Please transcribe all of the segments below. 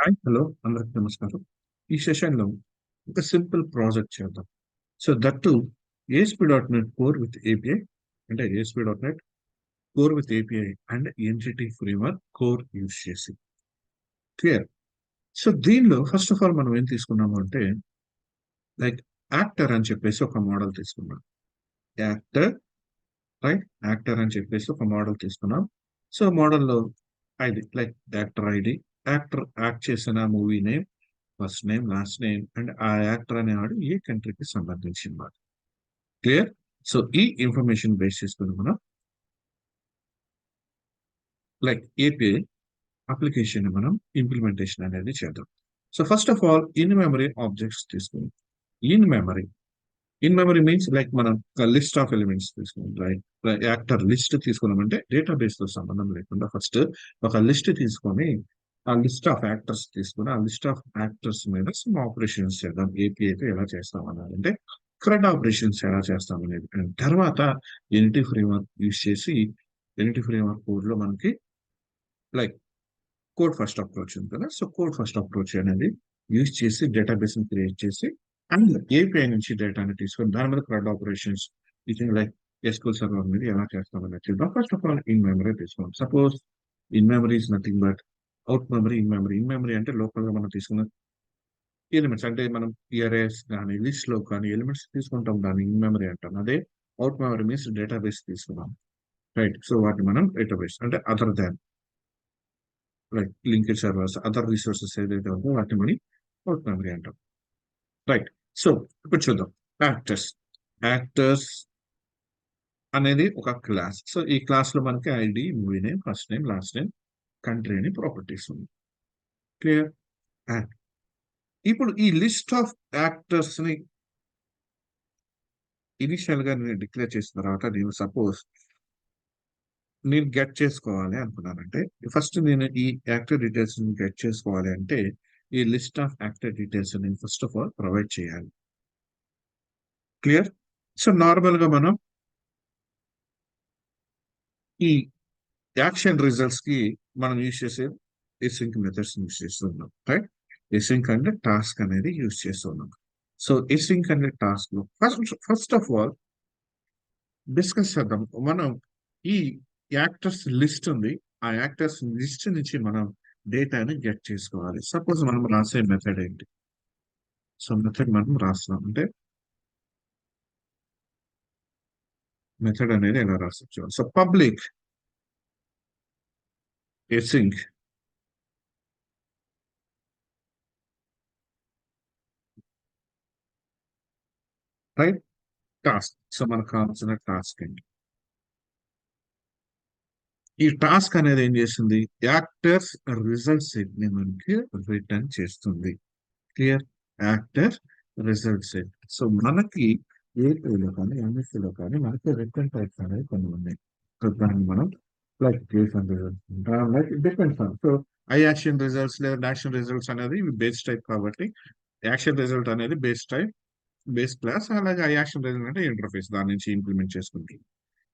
Hi hello అందరికి నమస్కారం. ఈ సెషన్‌లో ఒక సింపుల్ ప్రాజెక్ట్ చేద్దాం. So that to ASP dot net core with API అంటే ASP dot net core with API and entity framework core use చేసి. క్లియర్. సో దీనిలో ఫస్ట్ ఆఫ్ ఆల్ మనం ఏం తీసుకున్నాము అంటే లైక్ యాక్టర్ అని చెప్పేసి ఒక మోడల్ తీసుకున్నాం. Actor right? యాక్టర్ అని చెప్పేసి ఒక మోడల్ తీసుకున్నాం. సో మోడల్‌లో ID like actor ID, actor act చేసిన movie name, first name, last name and ఆ యాక్టర్ అనేవాడు ఏ కంట్రీకి సంబంధించిన వాడు. క్లియర్? సో ఈ ఇన్ఫర్మేషన్ బేస్ చేసుకొని మనం లైక్ ఏపీఐ అప్లికేషన్ మనం ఇంప్లిమెంటేషన్ అనేది చేద్దాం. So first of all in memory objects తీసుకుందాం. In memory in memory means like మనం ఒక లిస్ట్ ఆఫ్ ఎలిమెంట్స్ తీసుకున్నాం. లైక్ యాక్టర్ లిస్ట్ తీసుకున్నామంటే డేటాబేస్ తో సంబంధం లేకుండా ఫస్ట్ ఒక లిస్ట్ తీసుకొని ఆ లిస్ట్ ఆఫ్ యాక్టర్స్ తీసుకుని ఆ లిస్ట్ ఆఫ్ యాక్టర్స్ మీద సమ్ ఆపరేషన్స్ చేద్దాం. ఏపీఐతో ఎలా చేస్తాం అన్నది అంటే CRUD ఆపరేషన్స్ ఎలా చేస్తాం అనేది అండ్ తర్వాత ఎనిటీ ఫ్రేమ్వర్క్ యూజ్ చేసి ఎనిటీ ఫ్రేమ్వర్క్ కోడ్ లో మనకి లైక్ కోడ్ ఫస్ట్ అప్రోచ్ ఉంది కదా. సో కోడ్ ఫస్ట్ అప్రోచ్ అనేది యూజ్ చేసి డేటాబేస్ ని క్రియేట్ చేసి అండ్ ఏపీఐ నుంచి డేటాని తీసుకొని దాని మీద CRUD operations using like SQL server మీద ఎలా చేస్తామని చూద్దాం. First of all in memory తీసుకోండి. Suppose in memory is nothing but out memory. In memory అంటే లోకల్ గా మనం తీసుకున్న ఎలిమెంట్స్ అంటే మనం ERAs కానీ లిస్ట్ లో కానీ ఎలిమెంట్స్ తీసుకుంటాం, దాన్ని ఇన్ మెమరీ అంటాం. అదే అవుట్ మెమరీ మీన్స్ డేటాబేస్ తీసుకున్నాం. రైట్. సో వాటిని మనం డేటాబేస్ అంటే other than right linked servers other resources ఏదైతే ఉందో వాటిని మనం అవుట్ మెమరీ అంటాం. రైట్. సో ఇప్పుడు చూద్దాం. యాక్టర్స్ యాక్టర్స్ అనేది ఒక క్లాస్. సో ఈ క్లాస్ లో మనకి ID, movie name, first name, last name, country అని ప్రాపర్టీస్ ఉంది. క్లియర్. ఇప్పుడు ఈ లిస్ట్ ఆఫ్ యాక్టర్స్ ని ఇనిషియల్ గా నేను డిక్లేర్ చేసిన తర్వాత నేను సపోజ్ నేను గెట్ చేసుకోవాలి అనుకున్నానంటే ఫస్ట్ నేను ఈ యాక్టర్ డీటెయిల్స్ గెట్ చేసుకోవాలి అంటే ఈ లిస్ట్ ఆఫ్ యాక్టర్ డీటెయిల్స్ నేను ఫస్ట్ ఆఫ్ ఆల్ ప్రొవైడ్ చేయాలి. క్లియర్. సో నార్మల్ గా మనం ఈ యాక్షన్ రిజల్ట్స్ కి మనం యూజ్ చేసే ఎసింక్ మెథడ్స్ యూజ్ చేస్తున్నాం. రైట్. ఎసింక్ అంటే టాస్క్ అనేది యూజ్ చేస్తున్నాం. సో ఎసింక్ అనే టాస్క్ లో ఫస్ట్ ఆఫ్ ఆల్ డిస్కస్ చేద్దాం. మనం ఈ యాక్టర్స్ లిస్ట్ ఉంది. ఆ యాక్టర్స్ లిస్ట్ నుంచి మనం డేటాని గెట్ చేసుకోవాలి. సపోజ్ మనం రాసే మెథడ్ ఏంటి? సో మెథడ్ మనం రాస్తున్నాం అంటే మెథడ్ అనేది ఎలా రాసొచ్చు. So public ఎసింక్ right task. So మనకు కావాల్సిన టాస్క్ ఏంటి? ఈ టాస్క్ అనేది ఏం చేస్తుంది? యాక్టర్స్ రిజల్ట్ సెట్ ని మనకి రిటర్న్ చేస్తుంది. Clear. Actor result set. So మనకి ఏపీలో కానీ ఎంఎస్సీలో కానీ మనకి రిటర్న్ టైప్స్ అనేవి కొన్ని ఉన్నాయి. సో దాన్ని మనం like Jason results like depends on. So I action results లేదా యాక్షన్ రిజల్ట్స్ అనేది బేస్ టైప్ కాబట్టి యాక్షన్ రిజల్ట్ అనేది బేస్ టైప్ బేస్ క్లాస్. అలాగే ఐ యాక్షన్ రిజల్ట్ అంటే ఇంటర్ఫేస్ దాని నుంచి ఇంప్లిమెంట్ చేసుకుంటుంది.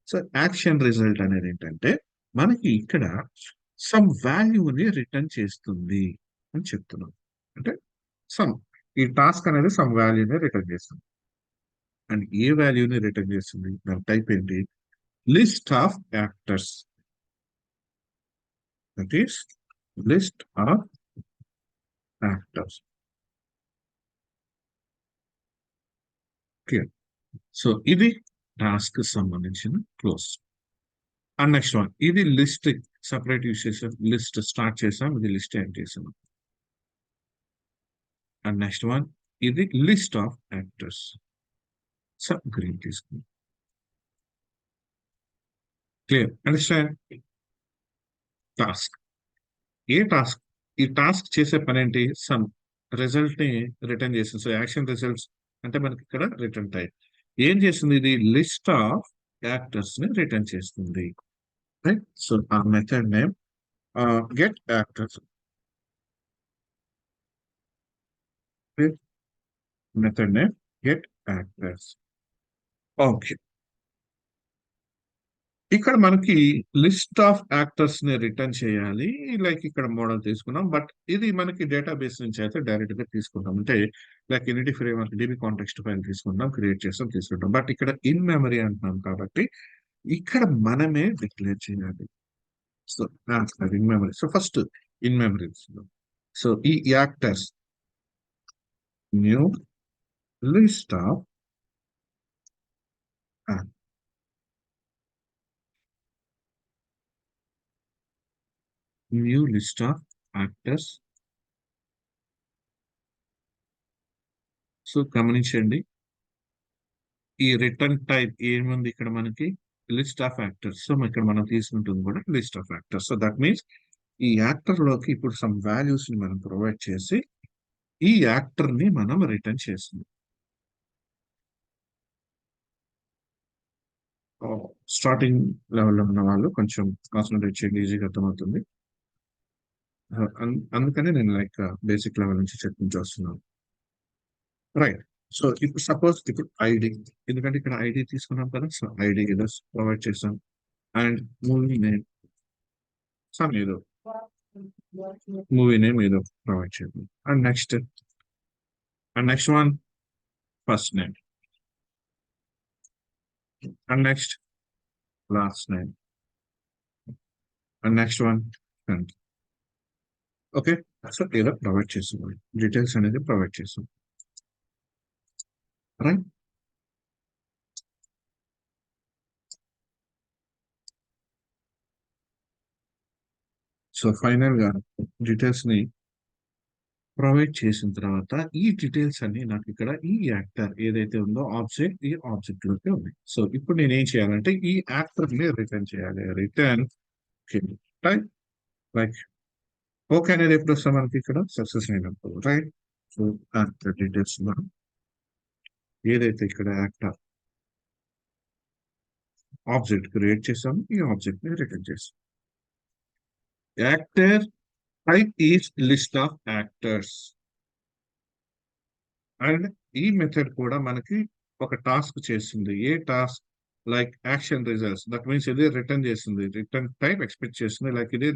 సో యాక్షన్ రిజల్ట్ అనేది ఏంటంటే మనకి ఇక్కడ సమ్ వాల్యూని రిటర్న్ చేస్తుంది అని చెప్తున్నాం. అంటే సమ్ ఈ టాస్క్ అనేది సమ్ వాల్యూని రిటర్న్ చేస్తుంది. అండ్ ఏ వాల్యూని రిటర్న్ చేస్తుంది? దాని టైప్ ఏంటి? List of actors. That is list of actors. Clear. So ఇది టాస్క్ సంబంధించిన క్లోజ్. అండ్ నెక్స్ట్ వన్ ఇది లిస్ట్ సపరేట్ యూస్ చేసాం. లిస్ట్ స్టార్ట్ చేసాం. ఇది లిస్ట్ ఎండ్ చేసాం. అండ్ నెక్స్ట్ వన్ ఇది list of actors. Sub green తీసుకుంది. క్లియర్. అండర్స్టాండ్. టాస్క్ ఏ task ఈ టాస్క్ చేసే పని ఏంటి? సమ్ రిజల్ట్ ని రిటర్న్ చేస్తుంది. సో యాక్షన్ రిజల్ట్స్ అంటే మనకి ఇక్కడ రిటర్న్ టైప్ ఏం చేస్తుంది? ఇది లిస్ట్ ఆఫ్ యాక్టర్స్ ని రిటర్న్ చేస్తుంది. రైట్. సో ఆ method name get actors. Method name get actors. Okay. ఇక్కడ మనకి లిస్ట్ ఆఫ్ యాక్టర్స్ ని రిటర్న్ చేయాలి. లైక్ ఇక్కడ మోడల్ తీసుకున్నాం, బట్ ఇది మనకి డేటాబేస్ నుంచి అయితే డైరెక్ట్ గా తీసుకుంటాం. అంటే like unity framework dB context file తీసుకుంటాం, క్రియేట్ చేస్తాం, తీసుకుంటాం. బట్ ఇక్కడ ఇన్ మెమరీ అంటున్నాం కాబట్టి ఇక్కడ మనమే డిక్లేర్ చేయాలి. So in memory. So first in memory. So ఈ actors new list of new list of actors. So గమనించండి, ఈ రిటర్న్ టైప్ ఏముంది ఇక్కడ మనకి లిస్ట్ ఆఫ్ యాక్టర్స్. సో ఇక్కడ మనం తీసుకుంటుంది కూడా list of actors. So that means ఈ యాక్టర్ లోకి ఇప్పుడు సమ్ వాల్యూస్ ని మనం ప్రొవైడ్ చేసి ఈ యాక్టర్ ని మనం రిటర్న్ చేస్తుంది. స్టార్టింగ్ లెవెల్లో ఉన్న వాళ్ళు కొంచెం కాన్సన్ట్రేట్ చేయండి, ఈజీగా అర్థమవుతుంది. అందుకనే నేను లైక్ బేసిక్ లెవెల్ నుంచి చెప్పించి వస్తున్నాను. రైట్. సో ఇప్పుడు సపోజ్ ఇప్పుడు ఐడి, ఎందుకంటే ఇక్కడ ఐడి తీసుకున్నాం కదా. సో ఐడి ఏదో ప్రొవైడ్ చేసాం అండ్ మూవీ నేమ్ సమ్ ఏదో మూవీ నేమ్ ఏదో ప్రొవైడ్ చేద్దాం. And next one first name, and next last name, and next one friend. Okay. So ఏదో ప్రొవైడ్ చేస్తున్నాం, డీటెయిల్స్ అనేది ప్రొవైడ్ చేస్తాం. రైట్. సో ఫైనల్ గా డీటెయిల్స్ ని ప్రొవైడ్ చేసిన తర్వాత ఈ డీటెయిల్స్ అన్ని నాకు ఇక్కడ ఈ యాక్టర్ ఏదైతే ఉందో ఆబ్జెక్ట్, ఈ ఆబ్జెక్ట్ లోకి ఉంది. సో ఇప్పుడు నేను ఏం చేయాలంటే ఈ యాక్టర్ ని రిటర్న్ చేయాలి. రిటర్న్ టైప్ లైక్ ఓకే అనేది ఎప్పుడు వస్తాం మనకి ఇక్కడ సక్సెస్ అయినప్పుడు. రైట్. సో యాక్టర్ డీటెయిల్స్ మనం ఏదైతే ఇక్కడ యాక్టర్ ఆబ్జెక్ట్ క్రియేట్ చేసాము, ఈ ఆబ్జెక్ట్ ని రిటర్న్ చేస్తాం. Actor type is list of actors. And ఈ మెథడ్ కూడా మనకి ఒక టాస్క్ చేస్తుంది. ఏ task? Like action results. That means ఇది రిటర్న్ చేస్తుంది, రిటర్న్ టైప్ ఎక్స్పెక్ట్ చేస్తుంది. లైక్ ఇది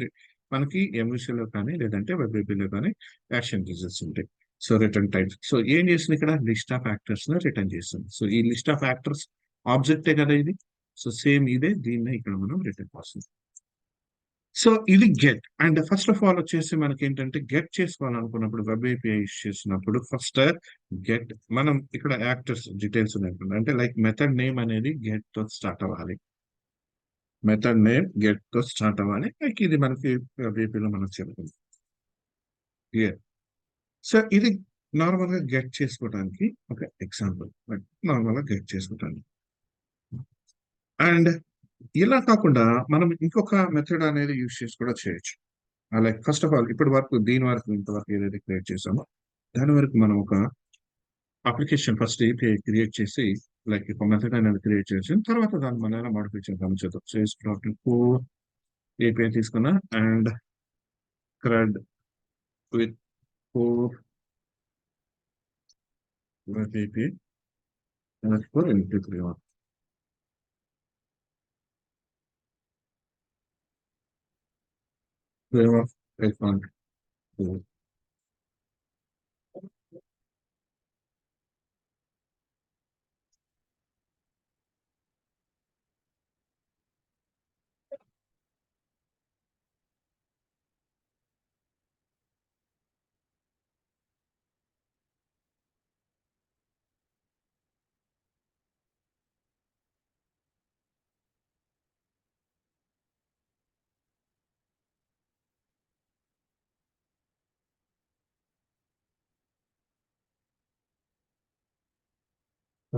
మనకి MVC లో కానీ లేదంటే WebAPI లో కానీ యాక్షన్ రిజల్ట్స్ ఉంటాయి. So return type. సో ఏం చేస్తుంది ఇక్కడ? లిస్ట్ ఆఫ్ యాక్టర్స్ ని రిటర్న్ చేస్తుంది. సో ఈ లిస్ట్ ఆఫ్ యాక్టర్స్ ఆబ్జెక్టే కదా ఇది. సో సేమ్ ఇదే, దీన్నే ఇక్కడ మనం రిటర్న్ చేస్తుంది. సో ఇది get. And first of all వచ్చేసి మనకి ఏంటంటే గెట్ చేసుకోవాలనుకున్నప్పుడు వెబ్ ఏపీఐ యూస్ చేసినప్పుడు ఫస్ట్ గెట్ మనం ఇక్కడ యాక్టర్స్ డీటెయిల్స్ ఉన్నాయి అంటే లైక్ మెథడ్ నేమ్ అనేది గెట్ తో స్టార్ట్ అవ్వాలి. మెథడ్ నేమ్ గెట్ తో స్టార్ట్ అవ్వాలి. లైక్ ఇది మనకి వెబ్ లో మనకు చెప్తుంది. సో ఇది నార్మల్ గా గెట్ చేసుకోవడానికి ఒక ఎగ్జాంపుల్. నార్మల్ గా గెట్ చేసుకోవడానికి. అండ్ ఇలా కాకుండా మనం ఇంకొక మెథడ్ అనేది యూజ్ చేసి కూడా చేయొచ్చు. లైక్ ఫస్ట్ ఆఫ్ ఆల్ ఇప్పటి వరకు దీని వరకు ఇంతవరకు ఏదైతే క్రియేట్ చేసామో దాని వరకు మనం ఒక అప్లికేషన్ ఫస్ట్ ఏపీఐ క్రియేట్ చేసి లైక్ ఒక మెథడ్ అనేది క్రియేట్ చేసి తర్వాత దాన్ని మనం ఎలా మాడిఫై చేద్దాం చూద్దాం. ఏపీఐ తీసుకున్నా and CRUD with for API for MP3 framework 8.4.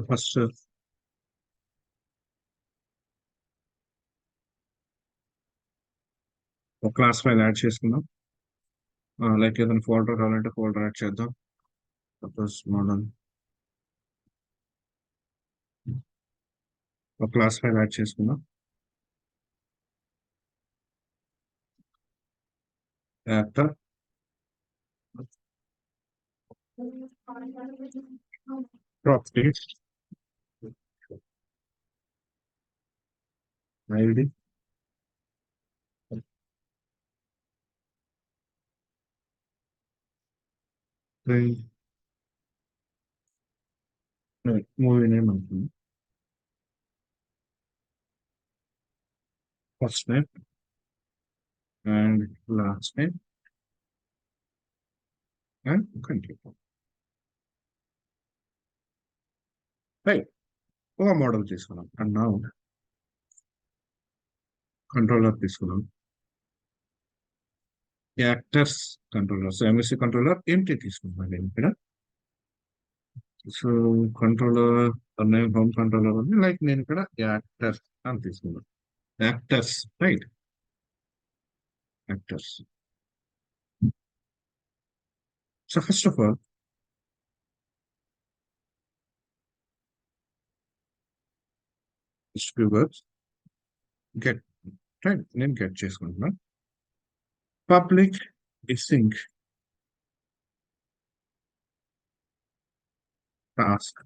First ఒక క్లాస్ ఫైల్ యాడ్ చేసుకుందాం. లైక్ ఏదైనా ఫోల్డర్ కావాలంటే ఫోల్డర్ యాడ్ చేద్దాం. సపోజ్ మోడల్ ఒక క్లాస్ ఫైల్ యాడ్ చేసుకుందాం. Actor properties ID movie name అనుకుంది. First name and last name and country. Right. ఒక model తీసుకున్నాం అండ్ నా కంట్రోలర్ తీసుకున్నాం. Actors controller. So MVC controller empty తీసుకున్నాం నేను ఇక్కడ. So controller name home controller ఉంది, లైక్ నేను ఇక్కడ యాక్టర్స్ అని తీసుకున్నాను. Actors, right. Actors. So first of all words get, right, నేను గెట్ చేసుకుంటున్నా. పబ్లిక్ డిస్టింగ్ task.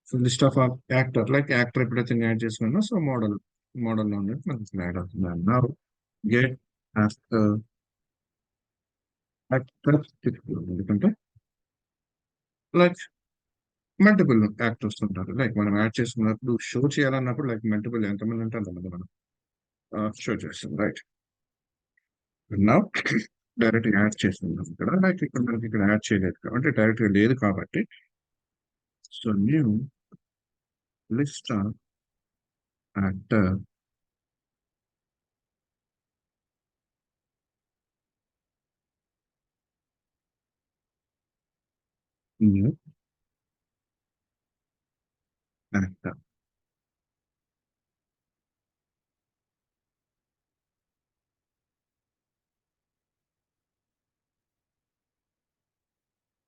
So list of actor, like actor ఎప్పుడైతే యాడ్ చేసుకున్నా సో మోడల్ లో ఉన్నది మనకి యాడ్ అవుతుంది అన్నారు. గెట్ యాక్టర్, యాక్టర్ ఎందుకంటే లైక్ మల్టిపుల్ యాక్టర్స్ ఉంటారు, లైక్ మనం యాడ్ చేసుకున్నప్పుడు షో చేయాలన్నప్పుడు లైక్ మల్టిపుల్ ఎంతమంది ఉంటే అంతమంది మనం షో చేస్తాం, రైట్. నా డైరెక్ట్ యాడ్ చేస్తున్నాం ఇక్కడ, లైక్ ఇక్కడ మనకి ఇక్కడ యాడ్ చేయలేదు కాబట్టి డైరెక్ట్ గా లేదు కాబట్టి so new list of actor new actor.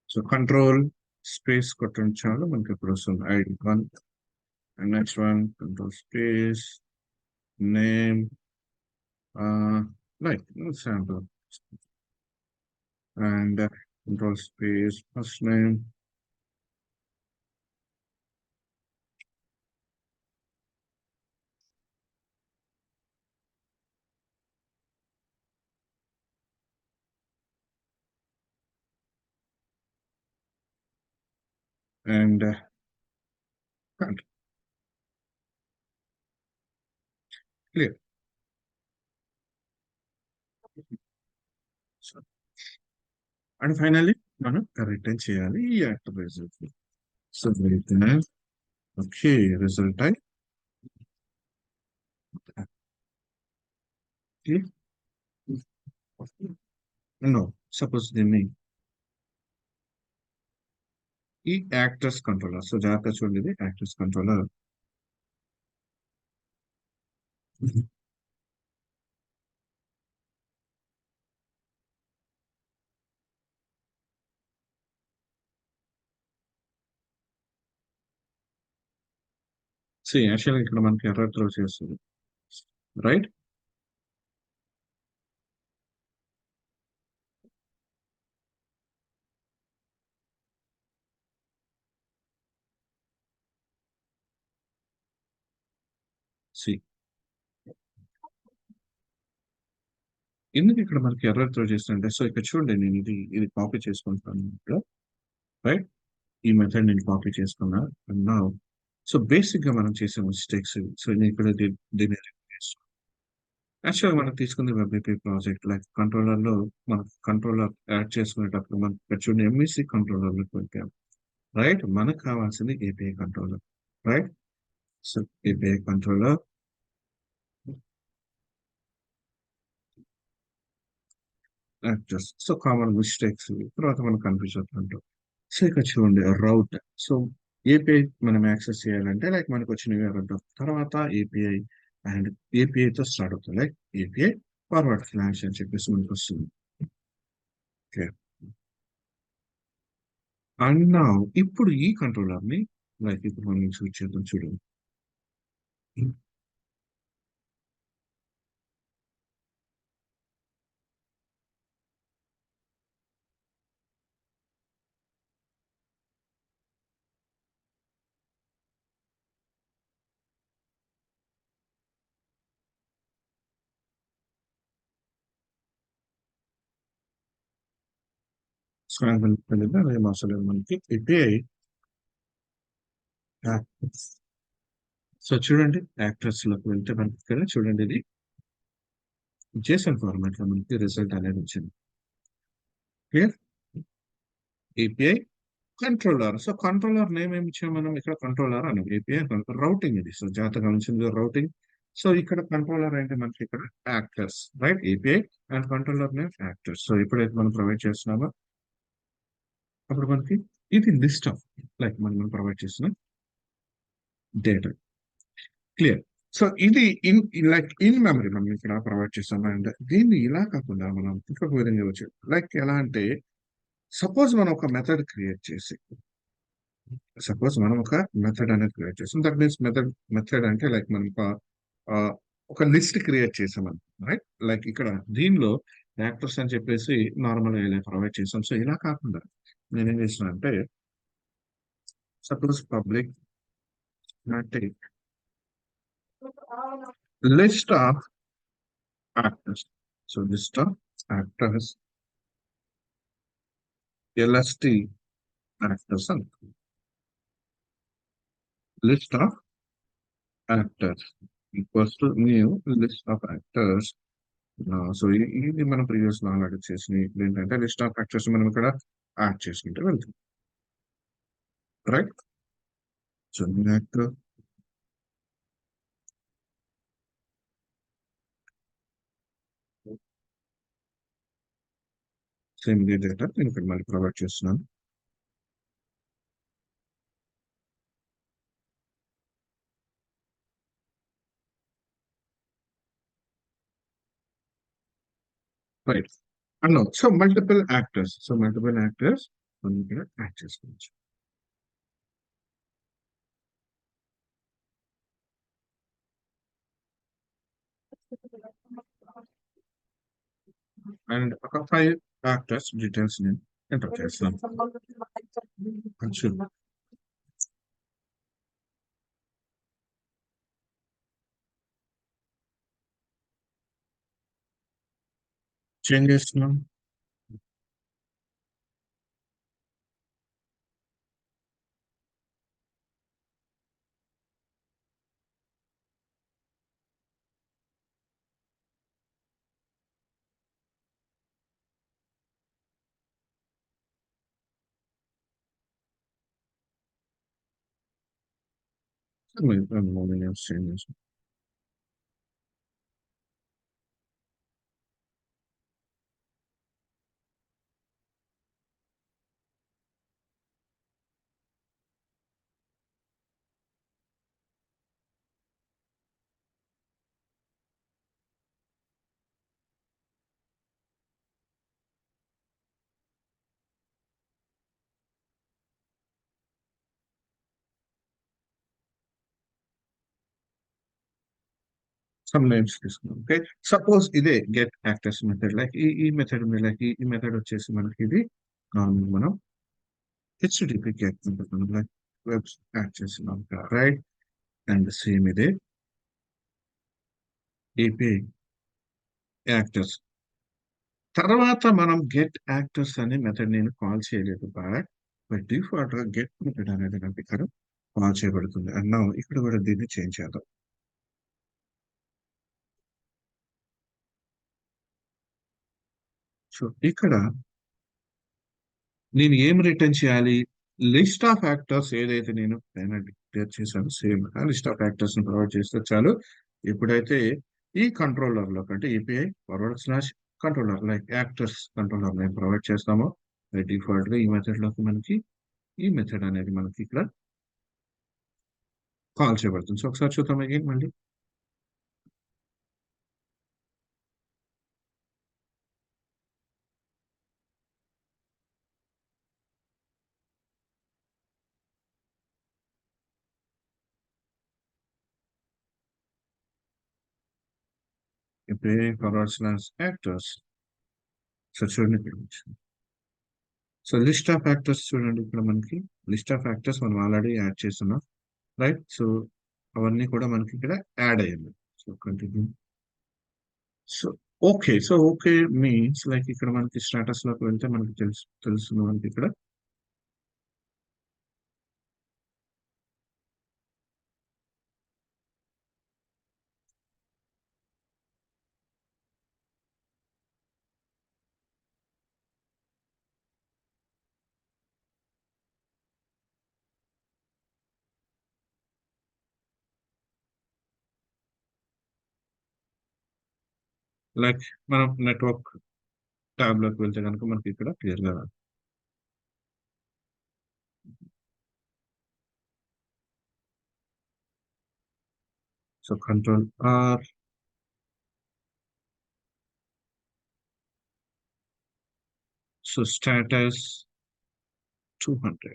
So control space కొట్టండి చాలు, మనకి ఇప్పుడు వస్తుంది ID one. And next one control space name, like sample, and control space first name and country. Clear. So, and finally మనం return చేయాలి ఈ actor result. So return, okay, result type no. Suppose దీన్ని ఈ actors controller, so జాగ్రత్త చూడండి, ఇది actors controller. So యాక్చువల్గా ఇక్కడ మనకి ఎర్రర్ త్రో చేస్తుంది, రైట్. సి ఎందుకు ఇక్కడ మనకి ఎర్రర్ త్రో చేస్తుంటే, సో ఇక్కడ చూడండి, నేను ఇది కాపీ చేసుకుంటాను ఇక్కడ, రైట్. ఈ మెథడ్ నేను కాపీ చేసుకున్నా. నా సో బేసిక్ గా మనం చేసే మిస్టేక్స్, సో నేను ఇక్కడ దీన్ని యాక్చువల్గా మనం తీసుకుంది వెబ్ ప్రాజెక్ట్, లైక్ కంట్రోలర్ లో మనం కంట్రోలర్ యాడ్ చేసుకునేటప్పుడు మనం ఇక్కడ చూడండి ఎంఈసి కంట్రోలర్ లో పెట్టాం, రైట్. మనకు కావాల్సింది API controller, right. So API controller actors. So common mistakes తర్వాత మనం కన్ఫ్యూజ్ అవుతుంటాం. సో ఇక్కడ చూడండి రౌట్. సో ఏపీఐ మనం యాక్సెస్ చేయాలంటే లైక్ మనకు వచ్చినవి అంటాం, తర్వాత ఏపీఐ అండ్ ఏపీఐతో స్టార్ట్ అవుతుంది, లైక్ ఏపీఐ ఫార్వర్డ్ స్లాష్ అని చెప్పేసి మనకు వస్తుంది. ఓకే. అండ్ నా ఇప్పుడు ఈ కంట్రోలర్ ని లైక్ ఇప్పుడు మనం స్విచ్ చేద్దాం చూడండి. అదేం అవసరం లేదు మనకి. API actors. సో చూడండి, యాక్టర్స్ లోకి వెళ్తే మనకి ఇక్కడ చూడండి, ఇది జేసన్ ఫార్మాట్ లో మనకి రిజల్ట్ అనేది వచ్చింది. Clear. API controller. So controller name ఏమి ఇచ్చాం మనం ఇక్కడ? కంట్రోలర్ అని. ఏపీఐ రౌటింగ్ ఇది. సో జాగ్రత్తగా గమనించింది రౌటింగ్. సో ఇక్కడ కంట్రోలర్ అంటే మనకి ఇక్కడ actors, right? API and controller name actors. So ఎప్పుడైతే మనం ప్రొవైడ్ చేస్తున్నామో అప్పుడు మనకి ఇది లిస్ట్ ఆఫ్ లైక్ మనం ప్రొవైడ్ చేస్తున్న డేటా. క్లియర్. సో ఇది ఇన్ మెమరీ మనం ఇక్కడ ప్రొవైడ్ చేస్తాం. అండ్ దీన్ని ఇలా కాకుండా మనం ఇంకొక విధంగా వచ్చు. లైక్ ఎలా అంటే, సపోజ్ మనం ఒక మెథడ్ క్రియేట్ చేసి, అనేది క్రియేట్ చేస్తాం. దట్ మీన్స్ మెథడ్ అంటే లైక్ మనం ఆ, ఒక లిస్ట్ క్రియేట్ చేసాం మనం, రైట్? లైక్ ఇక్కడ దీనిలో యాక్టర్స్ అని చెప్పేసి నార్మల్ గా ఇలా ప్రొవైడ్ చేస్తాం. సో ఇలా కాకుండా నేనేం చేస్తున్నా అంటే, suppose public take list of actors. So list of actors, LST actors అని. List of actors equals to new list of actors. So ఇది మనం ప్రీవియస్ లో ఆల్రెడీ చేసిన. ఇప్పుడు ఏంటంటే లిస్ట్ ఆఫ్ యాక్టర్స్ మనం ఇక్కడ యాడ్ చేసుకుంటే వెళ్తుంది, రైట్? సో యాక్టర్ సేమ్ ఇదే డేటా నేను ఇక్కడ మళ్ళీ ప్రొవైడ్ చేస్తున్నాను. రైట్. అన్నో సో మల్టిపుల్ యాక్టర్స్. మనం ఇక్కడ యాడ్ చేసుకోవచ్చు. అండ్ ఒక 5 యాక్టర్స్ డీటెయిల్స్ నేను ఎంటర్ చేస్తాను. చేంజ్ చేస్తున్నాం. చేంజ్ చేస్తాం. సమ్ నేమ్స్ తీసుకున్నాం. ఓకే. సపోజ్ ఇదే గెట్ యాక్టర్స్ మెథడ్. లైక్ ఈ మెథడ్ ఉంది. లైక్ ఈ మెథడ్ వచ్చేసి మనకి ఇది మనం హెచ్టిటిపి గెట్ మనం లైక్ వెబ్స్ యాడ్ చేస్తున్నాం, రైట్? అండ్ సేమ్ ఇదే ఏపీఐ యాక్టర్స్. తర్వాత మనం గెట్ యాక్టర్స్ అనే మెథడ్ నేను కాల్ చేయలేదు, బట్ డిఫాల్ట్ గా గెట్ మెథడ్ అనేది నాకు ఇక్కడ కాల్ చేయబడుతుంది. అండ్ నా ఇక్కడ కూడా దీన్ని చేంజ్ చేద్దాం. సో ఇక్కడ నేను ఏం రిటర్న్ చేయాలి? లిస్ట్ ఆఫ్ యాక్టర్స్ ఏదైతే నేను పైన డిక్లేర్ చేశాను, సేమ్ ఆ లిస్ట్ ఆఫ్ యాక్టర్స్ ని ప్రొవైడ్ చేస్తే చాలు. ఎప్పుడైతే ఈ కంట్రోలర్ లో అంటే API forward slash controller like actors controller నేను ప్రొవైడ్ చేస్తామో, డిఫాల్ట్ గా ఈ మెథడ్ లోకి మనకి ఈ మెథడ్ అనేది మనకి ఇక్కడ కాల్ చేయబడుతుంది. సో ఒకసారి చూద్దాం అగైన్ మళ్ళీ. API forward slash actors. So చూడండి ఇక్కడ వచ్చింది. సో లిస్ట్ ఆఫ్ యాక్టర్స్ చూడండి, ఇక్కడ మనకి లిస్ట్ ఆఫ్ యాక్టర్స్ మనం ఆల్రెడీ యాడ్ చేస్తున్నాం, రైట్? సో అవన్నీ కూడా మనకి ఇక్కడ యాడ్ అయ్యింది. So continue. So okay. So, okay means like ఇక్కడ మనకి స్టేటస్‌లోకి వెళ్తే మనకి తెలుస్తుంది మనకి ఇక్కడ. లైక్ మనం నెట్వర్క్ ట్యాబ్‌లోకి వెళ్తే గనుక మనకి ఇక్కడ క్లియర్‌గా so, control R. So, status 200.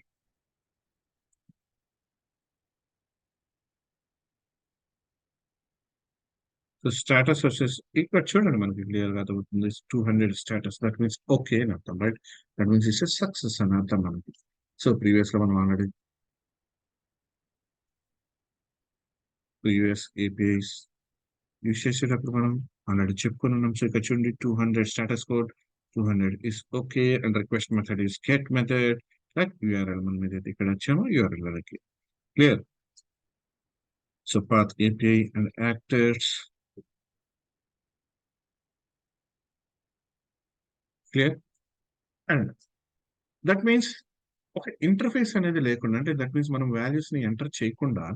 So, status వచ్చేసి ఇక్కడ చూడండి మనకి క్లియర్‌గా అర్థమవుతుంది. 200 స్టేటస్ దట్ మీన్స్ ఓకే అని అర్థం right? That means it's a success అని అర్థం మనకి. సో, ప్రీవియస్‌లో మనం ఆల్రెడీ ప్రీవియస్ ఏపీఐస్ యూజ్ చేసేటప్పుడు మనం ఆల్రెడీ చెప్పుకున్నాం. సో, ఇక్కడ చూడండి 200 status code 200 is okay and request method is get method like URL మనం ఏదైతే ఇక్కడ వచ్చామో యూఆర్ఎల్ వరకి. Clear? So, path API and actors clear? And that means ఒక ఇంటర్ఫేస్ అనేది లేకుండా అంటే దట్ మీన్స్ మనం వాల్యూస్ ని ఎంటర్ చేయకుండా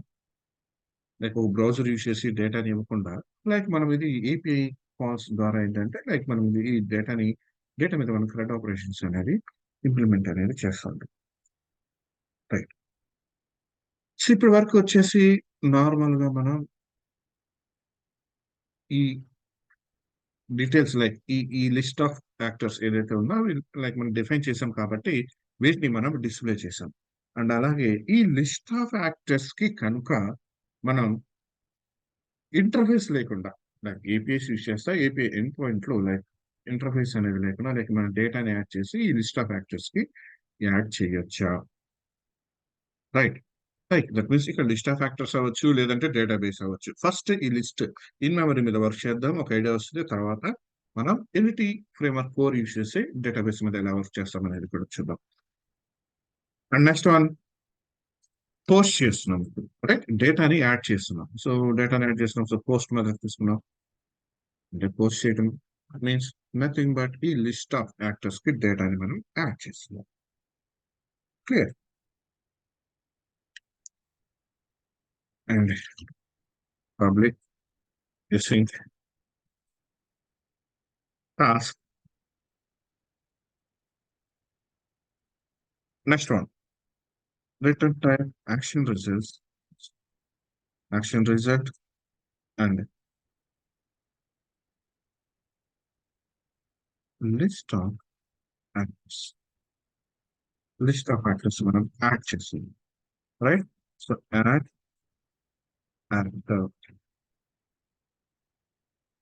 లైక్ ఒక బ్రౌజర్ యూజ్ చేసి డేటాని ఇవ్వకుండా లైక్ మనం ఇది ఏపీఐ కాల్స్ ద్వారా ఏంటంటే లైక్ మనం ఇది ఈ డేటా మీద మనం థ్రెడ్ ఆపరేషన్స్ అనేది ఇంప్లిమెంట్ అనేది చేస్తాం రైట్. సో ఇప్పటి వరకు వచ్చేసి నార్మల్ గా మనం ఈ డీటెయిల్స్ లైక్ ఈ లిస్ట్ ఆఫ్ యాక్టర్స్ ఏదైతే ఉందో అవి లైక్ మనం డిఫైన్ చేసాం కాబట్టి వీటిని మనం డిస్ప్లే చేసాం. అండ్ అలాగే ఈ లిస్ట్ ఆఫ్ యాక్టర్స్ కి కనుక మనం ఇంటర్ఫేస్ లేకుండా లైక్ ఏపీఎస్ యూజ్ చేస్తా ఏపీఐ ఎండ్ పాయింట్ లో లైక్ ఇంటర్ఫేస్ అనేది లేకుండా లైక్ మన డేటాని యాడ్ చేసి ఈ లిస్ట్ ఆఫ్ యాక్టర్స్ కి యాడ్ చేయొచ్చా రైట్. లైక్ దట్ మీన్స్ ఇక్కడ లిస్ట్ ఆఫ్ ఫ్యాక్టర్స్ అవ్వచ్చు లేదంటే డేటాబేస్ అవ్వచ్చు. ఫస్ట్ ఈ లిస్ట్ ఇన్ మెమరీ మీద వర్క్ చేద్దాం. ఒక ఐడియా వస్తుంది. తర్వాత మనం ఎన్టీ ఫ్రేమ్వర్క్ కోర్ యూస్ చేసి డేటాబేస్ మీద ఎలా వర్క్ చేస్తాం అనేది కూడా చూద్దాం. అండ్ నెక్స్ట్ వన్ పోస్ట్ చేస్తున్నాం రైట్. డేటాని యాడ్ చేస్తున్నాం. సో డేటాని యాడ్ చేస్తున్నాం. సో పోస్ట్ మీద తీసుకున్నాం. అంటే పోస్ట్ చేయడం మీన్స్ నథింగ్ బట్ ఈ లిస్ట్ ఆఫ్ యాక్టర్స్ కి డేటాని మనం యాడ్ చేస్తున్నాం. Clear? And public using task. Next one return type action results, action result, and list of actors. List of actors మనం యాడ్ చేస్తుంది right. So add actor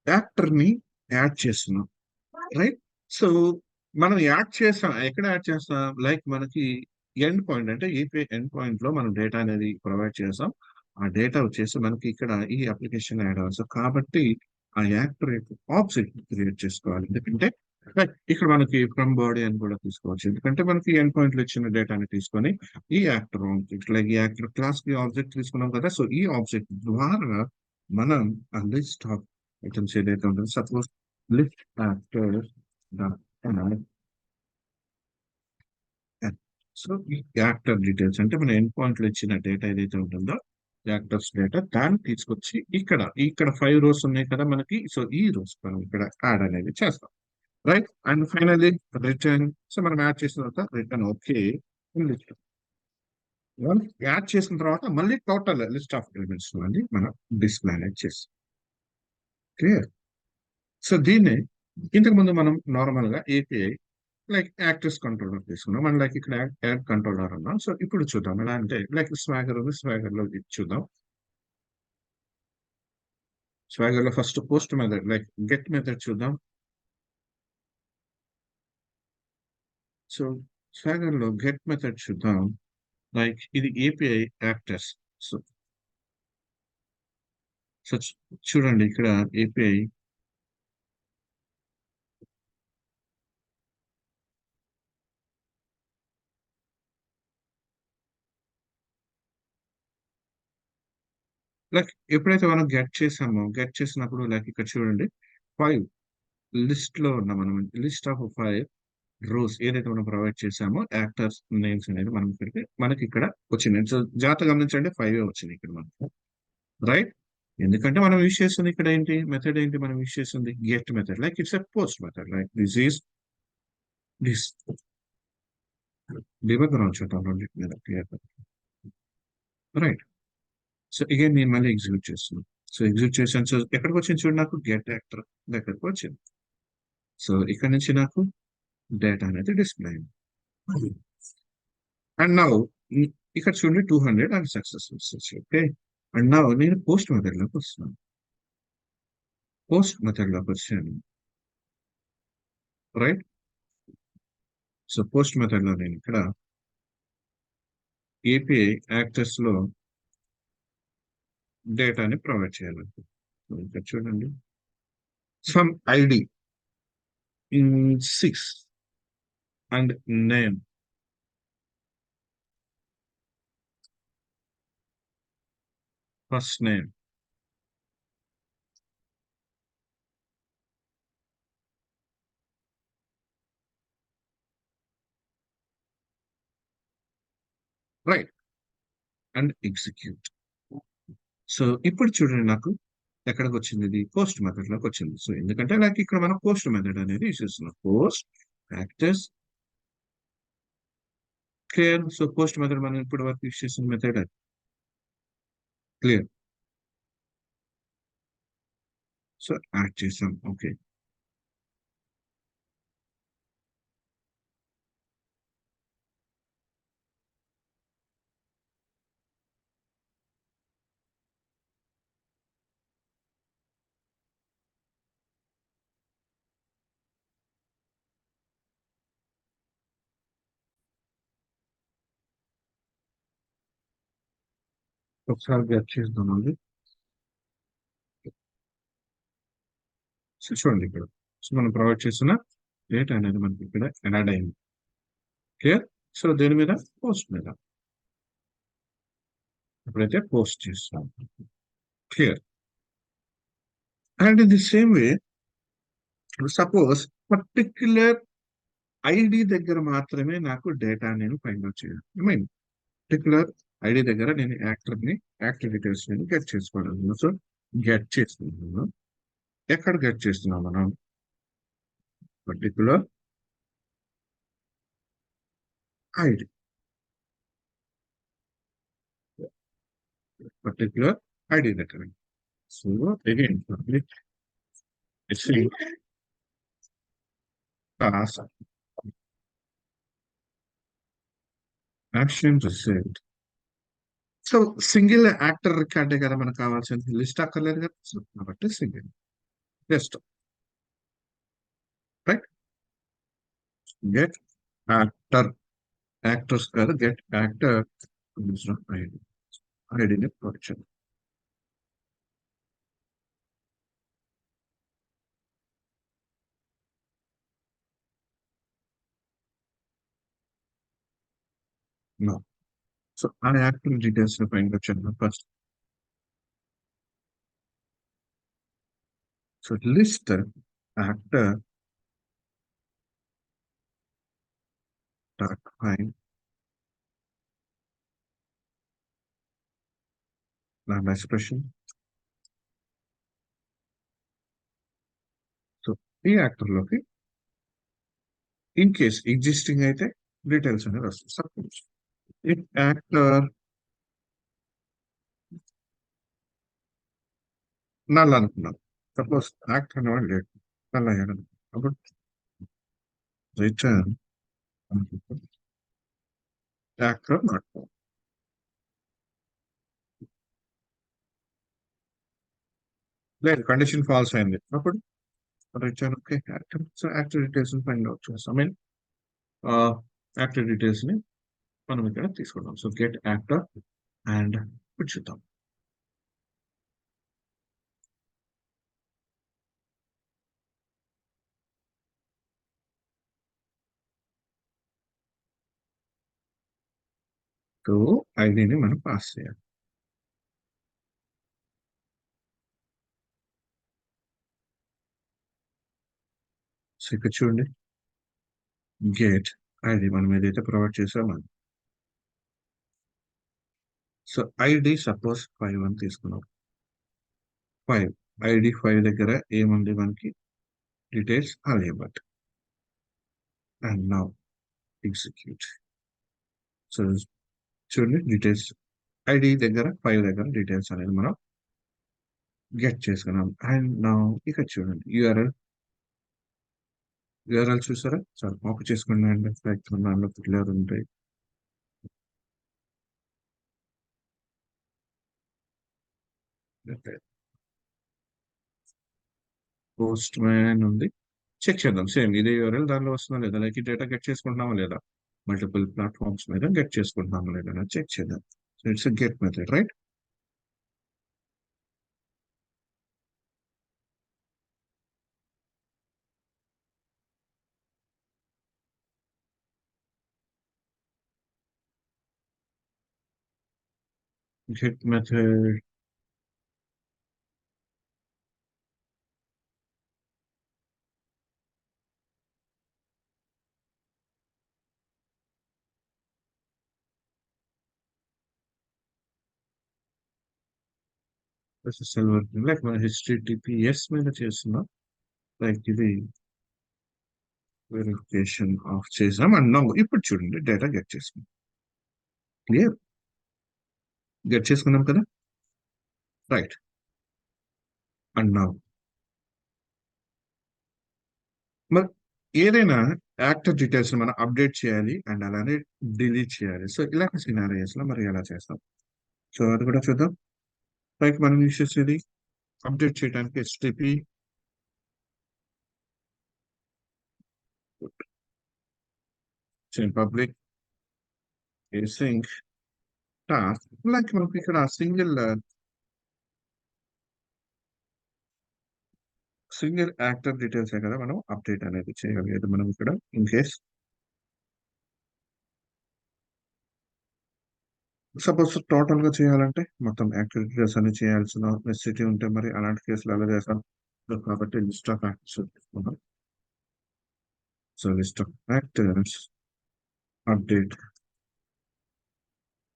actor ని add చేస్తున్నాం right. So మనం add చేస్తాం ఎక్కడ add చేస్తాం like మనకి end point అంటే ఏపీఐ ఎండ్ పాయింట్ లో మనం డేటా అనేది ప్రొవైడ్ చేస్తాం. ఆ డేటా వచ్చేసి మనకి ఇక్కడ ఈ అప్లికేషన్ యాడ్ అవ్వచ్చు కాబట్టి ఆ యాక్టర్ యొక్క ఆబ్జెక్ట్ క్రియేట్ చేసుకోవాలి. ఎందుకంటే like ఇక్కడ మనకి ఫ్రమ్ బాడీ అని కూడా తీసుకోవచ్చు. ఎందుకంటే మనకి ఎండ్ పాయింట్ లో ఇచ్చిన డేటాని తీసుకొని ఈ యాక్టర్ ఆబ్జెక్ట్ లైక్ ఈ యాక్టర్ క్లాస్ కి ఆబ్జెక్ట్ తీసుకున్నాం కదా. సో ఈ ఆబ్జెక్ట్ ద్వారా మనం ఆ లిస్ట్ ఆఫ్ ఐటమ్స్ ఏదైతే ఉంటుందో సపోజ్ లిస్ట్ యాక్టర్ సో ఈ యాక్టర్ డీటెయిల్స్ అంటే మన ఎండ్ పాయింట్ లో ఇచ్చిన డేటా ఏదైతే ఉంటుందో యాక్టర్స్ డేటా దాన్ని తీసుకొచ్చి ఇక్కడ ఇక్కడ 5 rows ఉన్నాయి కదా మనకి. సో ఈ రోస్ మనం ఇక్కడ యాడ్ అనేది చేస్తాం right. And finally return. So మనం యాడ్ చేసిన తర్వాత రిటర్న్ ఓకే లిస్ట్ యాడ్ చేసిన తర్వాత మళ్ళీ టోటల్ లిస్ట్ ఆఫ్ ఎలిమెంట్స్ మళ్ళీ మనం డిస్ప్లే అనేది చేస్తాం. క్లియర్? సో దీన్ని ఇంతకు ముందు మనం నార్మల్ గా ఏపీఐ లైక్ యాక్టర్స్ కంట్రోలర్ తీసుకున్నాం అండ్ లైక్ ఇక్కడ యాడ్ కంట్రోలర్ అన్నాం. సో ఇప్పుడు చూద్దాం ఎలా అంటే లైక్ స్వాగర్ ఉంది. స్వాగర్ లో ఇది చూద్దాం. స్వాగర్ లో first post method like get method చూద్దాం. సో స్వాగర్ లో గెట్ మెథడ్ చూద్దాం. లైక్ ఇది ఏపీఐ యాక్టర్స్. సో సో చూడండి ఇక్కడ ఏపీఐ లైక్ ఎప్పుడైతే మనం గెట్ చేసినప్పుడు లైక్ ఇక్కడ చూడండి 5 లిస్ట్ లో ఉన్న మనం లిస్ట్ ఆఫ్ 5 రోస్ ఏదైతే మనం ప్రొవైడ్ చేసామో యాక్టర్స్ నేమ్స్ అనేది మనం పెడితే మనకి ఇక్కడ వచ్చింది. సో జాగ్రత్తగా గమనించండి 5 వచ్చినాయి ఇక్కడ మనకు, రైట్. ఎందుకంటే మనం యూజ్ చేస్తుంది ఇక్కడ ఏంటి మెథడ్ ఏంటి మనం యూజ్ చేస్తుంది get method, like it's a post method, like this is this debug run చూద్దాం రెండింటి మీద క్లియర్, రైట్. సో అగైన్ నేను మళ్ళీ ఎగ్జిక్యూట్ చేస్తున్నాను. సో ఎగ్జిక్యూట్ చేశాను. సో ఎక్కడికి వచ్చింది చూడండి నాకు గెట్ యాక్టర్ దగ్గరకు వచ్చింది. సో ఇక్కడ నుంచి నాకు డేటా అనేది డిస్ప్లే అయింది. అండ్ నౌ ఇక్కడ చూడండి 200 and success. Okay. And now నేను పోస్ట్ మెథడ్ లోకి వస్తున్నాను. పోస్ట్ మెథడ్ లోకి వచ్చాను, రైట్. సో పోస్ట్ మెథడ్ లో నేను ఇక్కడ ఏపీఐ యాక్టర్స్ లో డేటాని ప్రొవైడ్ చేయాలనుకుంటున్నాను. సో ఇక్కడ చూడండి some ID in 6 and name, first name, right, and execute. So ఇప్పుడు చూడండి నాకు ఎక్కడికి వచ్చింది, ఇది పోస్ట్ మెథడ్ లోకి వచ్చింది. సో ఎందుకంటే నాకు ఇక్కడ మనం పోస్ట్ మెథడ్ అనేది యూజ్ చేస్తున్నాం, post actors clear. So post method మనం ఇప్పటి వరకు యూజ్ చేసిన మెథడ్ క్లియర్. సో యాడ్ చేసాం, ఓకే. ఒకసారి గెట్ చేద్దామండి. సో చూడండి ఇక్కడ, సో మనం ప్రొవైడ్ చేస్తున్న డేటా అనేది మనకి ఇక్కడ యాడ్ అయింది, క్లియర్. సో దేని మీద, పోస్ట్ మీద. ఎప్పుడైతే పోస్ట్ చేస్తాం, clear. And in the same way suppose particular ID దగ్గర మాత్రమే నాకు డేటా నేను ఫైండ్ అవుట్ చేయాలి. ఐ మీన్ పర్టికులర్ ఐడి దగ్గర నేను యాక్టర్ డీటెయిల్స్ నేను గెట్ చేసుకోవాలి. సో గెట్ చేస్తున్నాను. ఎక్కడ గెట్ చేస్తున్నాం మనం, పర్టికులర్ ఐడి, పర్టికులర్ ఐడి దగ్గర. So again task action result. So single actor రికార్డే కదా మనకు కావాల్సింది, లిస్ట్ అక్కర్లేదు కదా. సో కాబట్టి single just right, get actor, actors కాదు గెట్ యాక్టర్ ఐడి, ఐడిని ప్రొటెక్షన్. సో ఆ యాక్టర్ డీటెయిల్స్ ఫైండ్ అవుట్ చేద్దాం first. So list actor dot find నా ఎక్స్ప్రెషన్. సో ఈ యాక్టర్ లోకి ఇన్ కేస్ ఎగ్జిస్టింగ్ అయితే డీటెయిల్స్ అనేది వస్తుంది. సపోజ్ ఇఫ్ యాక్టర్ నల్ అనుకున్నాం, సపోజ్ యాక్టర్ అనేవాడు లేడు, నల్ అయ్యాడు, అప్పుడు రిటర్న్ యాక్టర్ నాట్, లేదు కండిషన్ ఫాల్స్ అయింది, అప్పుడు return okay actor. So actor details find out చేస్తాం. ఐ మీన్ యాక్టర్ డీటెయిల్స్ ని మనం ఇక్కడ తీసుకుంటాం. సో గెట్ యాక్టర్ అండ్ చూద్దాం. సో ఐడిని మనం పాస్ చేయాలి. సో ఇక్కడ చూడండి, గెట్ ఐడి మనం ఏదైతే ప్రొవైడ్ చేసామో, సో ఐడి సపోజ్ 5 అని తీసుకున్నాం. 5 ఐడి 5 దగ్గర ఏముంది మనకి డీటెయిల్స్ అలియబట్. And now execute. సో చూడండి డీటెయిల్స్ ఐడి దగ్గర 5 దగ్గర డీటెయిల్స్ అనేది మనం గెట్ చేసుకున్నాం. అండ్ నౌ ఇక్కడ చూడండి యూఆర్ఎల్ చూసారా? చాలా కాపీ చేసుకోండి అండి, లైక్ దాంట్లో క్లియర్ ఉంటాయి. పోస్ట్ మ్యాన్ ఉంది, చెక్ చేద్దాం. సేమ్ ఇదే యూఆర్ఎల్ దానిలో వస్తుందా లేదా, లైక్ ఈ డేటా గెట్ చేసుకుంటున్నామా లేదా, మల్టిపుల్ ప్లాట్ఫామ్స్ మీద గెట్ చేసుకుంటున్నామా లేదా చెక్ చేద్దాం. So it's get method, right? Get method SSL working, like మన హెచ్టిటిపిఎస్ మీద చేస్తున్నాం. లైక్ ఇది వెరిఫికేషన్ ఆఫ్ చేసాం. అండ్ నౌ ఇప్పుడు చూడండి డేటా గెట్ చేసుకున్నాం. క్లియర్? గెట్ చేసుకున్నాం కదా, రైట్? అండ్ నౌ మరి ఏదైనా యాక్టర్ డీటెయిల్స్ మనం అప్డేట్ చేయాలి అండ్ అలానే డిలీట్ చేయాలి. సో ఇలాంటి సినారియోస్ లో మరి ఎలా చేస్తాం? సో అది కూడా చూద్దాం. లైక్ మనం యూస్ చేసేది అప్డేట్ చేయడానికి HTTP public sync task. Like మనకి ఇక్కడ సింగిల్ యాక్టర్ డీటెయిల్స్ కదా మనం అప్డేట్ అనేది చేయాలి. అది మనం ఇక్కడ ఇన్ కేస్ సపోజ్ టోటల్ గా చేయాలంటే మొత్తం యాక్టర్ డీటెయిల్స్ అన్ని చేయాల్సిన నెసెసిటీ ఉంటే మరి అలాంటి కేసులు ఎలా చేస్తాం? So, కాబట్టి లిస్ట్ ఆఫ్ యాక్టర్స్ తీసుకున్నాం. So list of actors update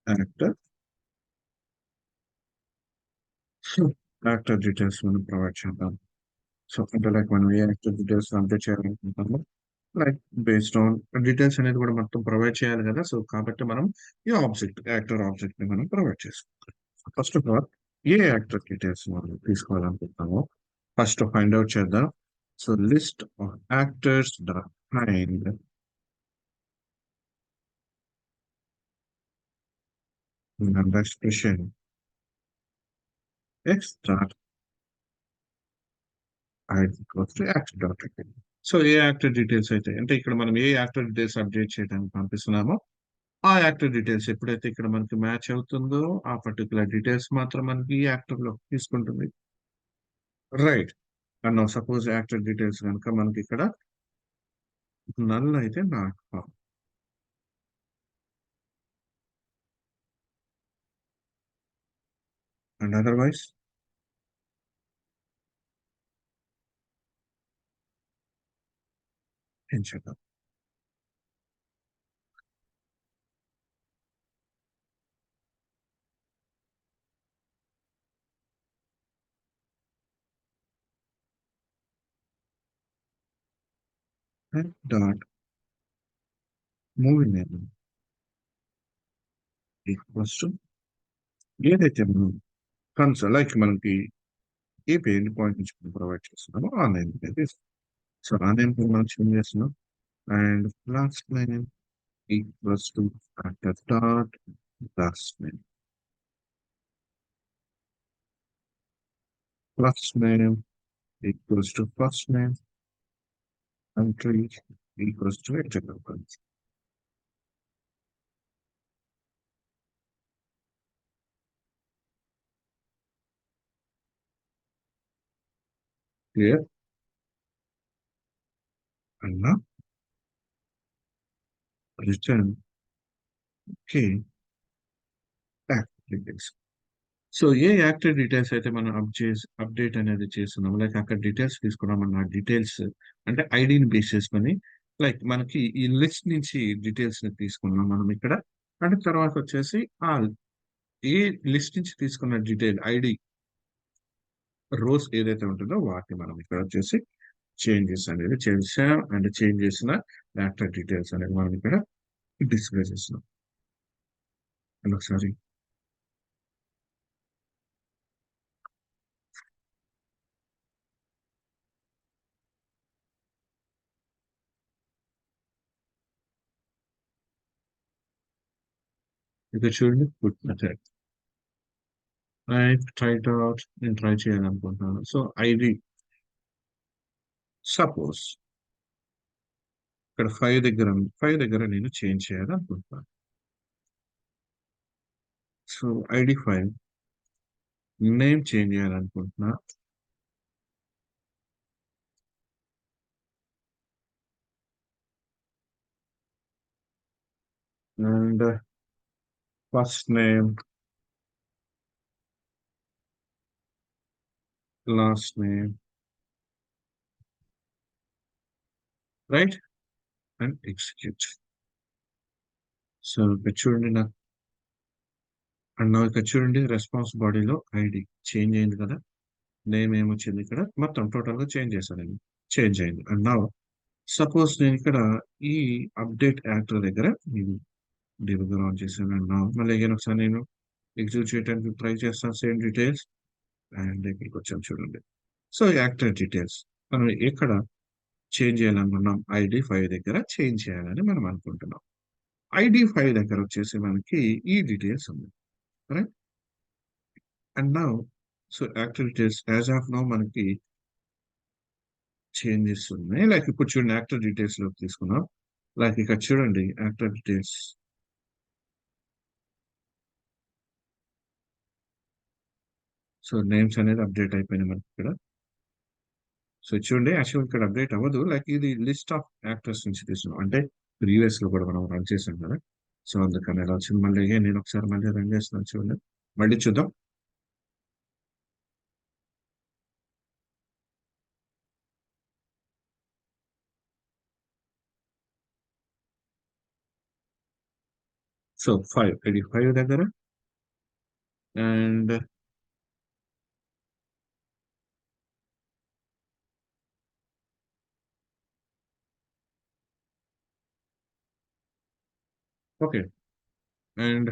actor, actor details మనం ప్రొవైడ్ చేద్దాం. సో అంటే లైక్ మనం ఏ యాక్టర్ డీటెయిల్స్ అప్డేట్ చేయాలనుకుంటామో, లైక్ బేస్డ్ ఆన్ డీటెయిల్స్ అనేది కూడా మొత్తం ప్రొవైడ్ చేయాలి కదా. సో కాబట్టి మనం ఈ ఆబ్జెక్ట్ యాక్టర్ ఆబ్జెక్ట్ ని మనం ప్రొవైడ్ చేసుకుంటాం. First of all A actor details మనం తీసుకోవాలనుకుంటామో ఫస్ట్ ఫైండ్ అవుట్ చేద్దాం. So list of actors dot find expression X dot actor dot. So ఏ యాక్టర్ డీటెయిల్స్ అయితే అంటే ఇక్కడ మనం ఏ యాక్టర్ డీటెయిల్స్ అప్డేట్ చేయడానికి పంపిస్తున్నామో ఆ యాక్టర్ డీటెయిల్స్ ఎప్పుడైతే ఇక్కడ మనకి మ్యాచ్ అవుతుందో ఆ పర్టికులర్ డీటెయిల్స్ మాత్రం మనకి ఈ యాక్టర్ లో తీసుకుంటుంది, right? And suppose actor details కనుక మనకి ఇక్కడ నల్ అయితే నాట్ ఫౌండ్, అండ్ అదర్వైజ్ ఏం చేద్దాం? Dot movie name equals to ఏదైతే మనం కన్సోల్ లైక్ మనకి ఏ పేరు పాయింట్ నుంచి ప్రొవైడ్ చేస్తున్నామో ఆ నేమ్ అనేది. సో ఆ నేమ్ మనం చేంజ్ చేస్తున్నాం. And last name equals to actor dot last name, last name equals to first name, country equals to example. Clear? And now return key back details. So ఏ actor details అయితే మనం update అనేది చేస్తున్నాం, like అక్కడ details తీసుకున్నాం అన్న details అంటే ఐడిని బేస్ చేసుకొని, లైక్ మనకి ఈ లిస్ట్ నుంచి డీటెయిల్స్ ని తీసుకున్నాం మనం ఇక్కడ. అంటే తర్వాత వచ్చేసి ఆ ఏ లిస్ట్ నుంచి తీసుకున్న డీటెయిల్ ఐడి రోస్ ఏదైతే ఉంటుందో వాటిని మనం ఇక్కడ వచ్చేసి చేంజెస్ అనేది చేసాం, అండ్ చేంజ్ చేసిన యాక్టర్ డీటెయిల్స్ అనేది మనం ఇక్కడ డిస్ప్లే చేస్తున్నాం. అండ్ ఒకసారి ఇక్కడ చూడండి, గుడ్ మెథడ్. ట్రై అవుట్, నేను ట్రై చేయాలనుకుంటున్నాను. సో ఐడి సపోజ్ ఇక్కడ 5 దగ్గర నేను చేంజ్ చేయాలనుకుంటున్నాను. సో ID5 నేమ్ చేంజ్ చేయాలనుకుంటున్నా. And first name, last name, right, and execute. So ఇక్కడ చూడండి నాకు, అండ్ నా ఇక్కడ చూడండి రెస్పాన్స్ బాడీలో ఐడి చేంజ్ అయింది కదా, నేమ్ ఏమొచ్చింది ఇక్కడ, మొత్తం టోటల్ గా చేంజ్ చేశాను నేను, చేంజ్ అయింది. అండ్ నా సపోజ్ నేను ఇక్కడ ఈ అప్డేట్ యాక్టర్ దగ్గర నేను డిబగర్ ఆన్ చేశాను. అండ్ నా మళ్ళీ again ఒకసారి నేను ఎగ్జిక్యూట్ చేయడానికి ట్రై చేస్తాను, సేమ్ డీటెయిల్స్. అండ్ ఇక్కడికి వచ్చాను చూడండి. సో యాక్టర్ డీటెయిల్స్ మనం ఎక్కడ చేంజ్ చేయాలనుకున్నాం, ID5 దగ్గర చేంజ్ చేయాలని మనం అనుకుంటున్నాం. ID5 దగ్గర వచ్చేసి మనకి ఈ డీటెయిల్స్ ఉంది, right. And now so actor details as of now మనకి చేంజెస్ ఉన్నాయి. లైక్ ఇప్పుడు చూడండి యాక్టర్ డీటెయిల్స్ లోకి తీసుకున్నాం. లైక్ ఇక్కడ చూడండి యాక్టర్ డీటెయిల్స్. సో నేమ్స్ అనేది అప్డేట్ అయిపోయినాయి మనకి ఇక్కడ. సో చూడండి యాక్చువల్ ఇక్కడ అప్డేట్ అవ్వదు, లైక్ ఇది లిస్ట్ ఆఫ్ యాక్టర్స్ నుంచి తీసుకున్నాం, అంటే ప్రీవియస్ లో కూడా మనం రన్ చేసాం కదా. సో అందుకని ఎలా వచ్చింది, మళ్ళీ నేను ఒకసారి మళ్ళీ రన్ చేస్తున్నాను చూడండి, మళ్ళీ చూద్దాం. సో 5 దగ్గర, అండ్ ఓకే, అండ్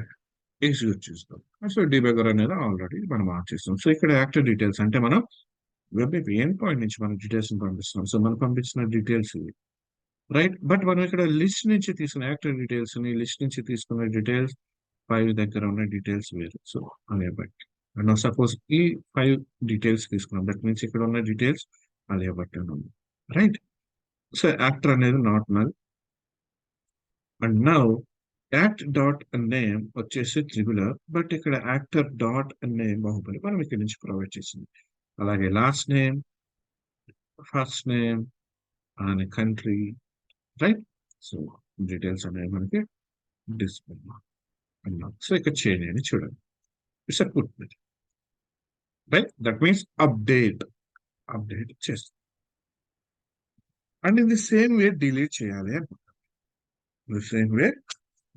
ఎగ్జిక్యూట్ చేస్తాం. సో డిబగర్ అనేది ఆల్రెడీ మనం ఆన్ చేస్తాం. సో ఇక్కడ యాక్టర్ డీటెయిల్స్ అంటే మనం వెబ్ ఎండ్ పాయింట్ నుంచి మనం డీటెయిల్స్ పంపిస్తున్నాం. సో మనం పంపించిన డీటెయిల్స్ ఇవి, రైట్. బట్ మనం ఇక్కడ లిస్ట్ నుంచి తీసుకున్న యాక్టర్ డీటెయిల్స్ ని, లిస్ట్ నుంచి తీసుకున్న డీటెయిల్స్ 5 దగ్గర ఉన్న డీటెయిల్స్ వేరు. సో అదే బట్టి అండ్ సపోజ్ ఈ 5 డీటెయిల్స్ తీసుకున్నాం, దట్ మీన్స్ ఇక్కడ ఉన్న డీటెయిల్స్ అదే బట్టి ఉంది, రైట్. సో యాక్టర్ అనేది not null. And now act dot name వచ్చేసి త్రిబులర్, బట్ ఇక్కడ యాక్టర్ డాట్ నేమ్ బాహుబలి మనం ఇక్కడ నుంచి ప్రొవైడ్ చేసింది. అలాగే last name, first name and country, right. So details అనేవి మనకి డిస్ప్లే అన్నాం. సో ఇక్కడ చేంజ్ అని చూడండి, it's a good method, right. That means update చేస్తాం. And in the same way delete చేయాలి అనుకుంటాం, ది సేమ్ వే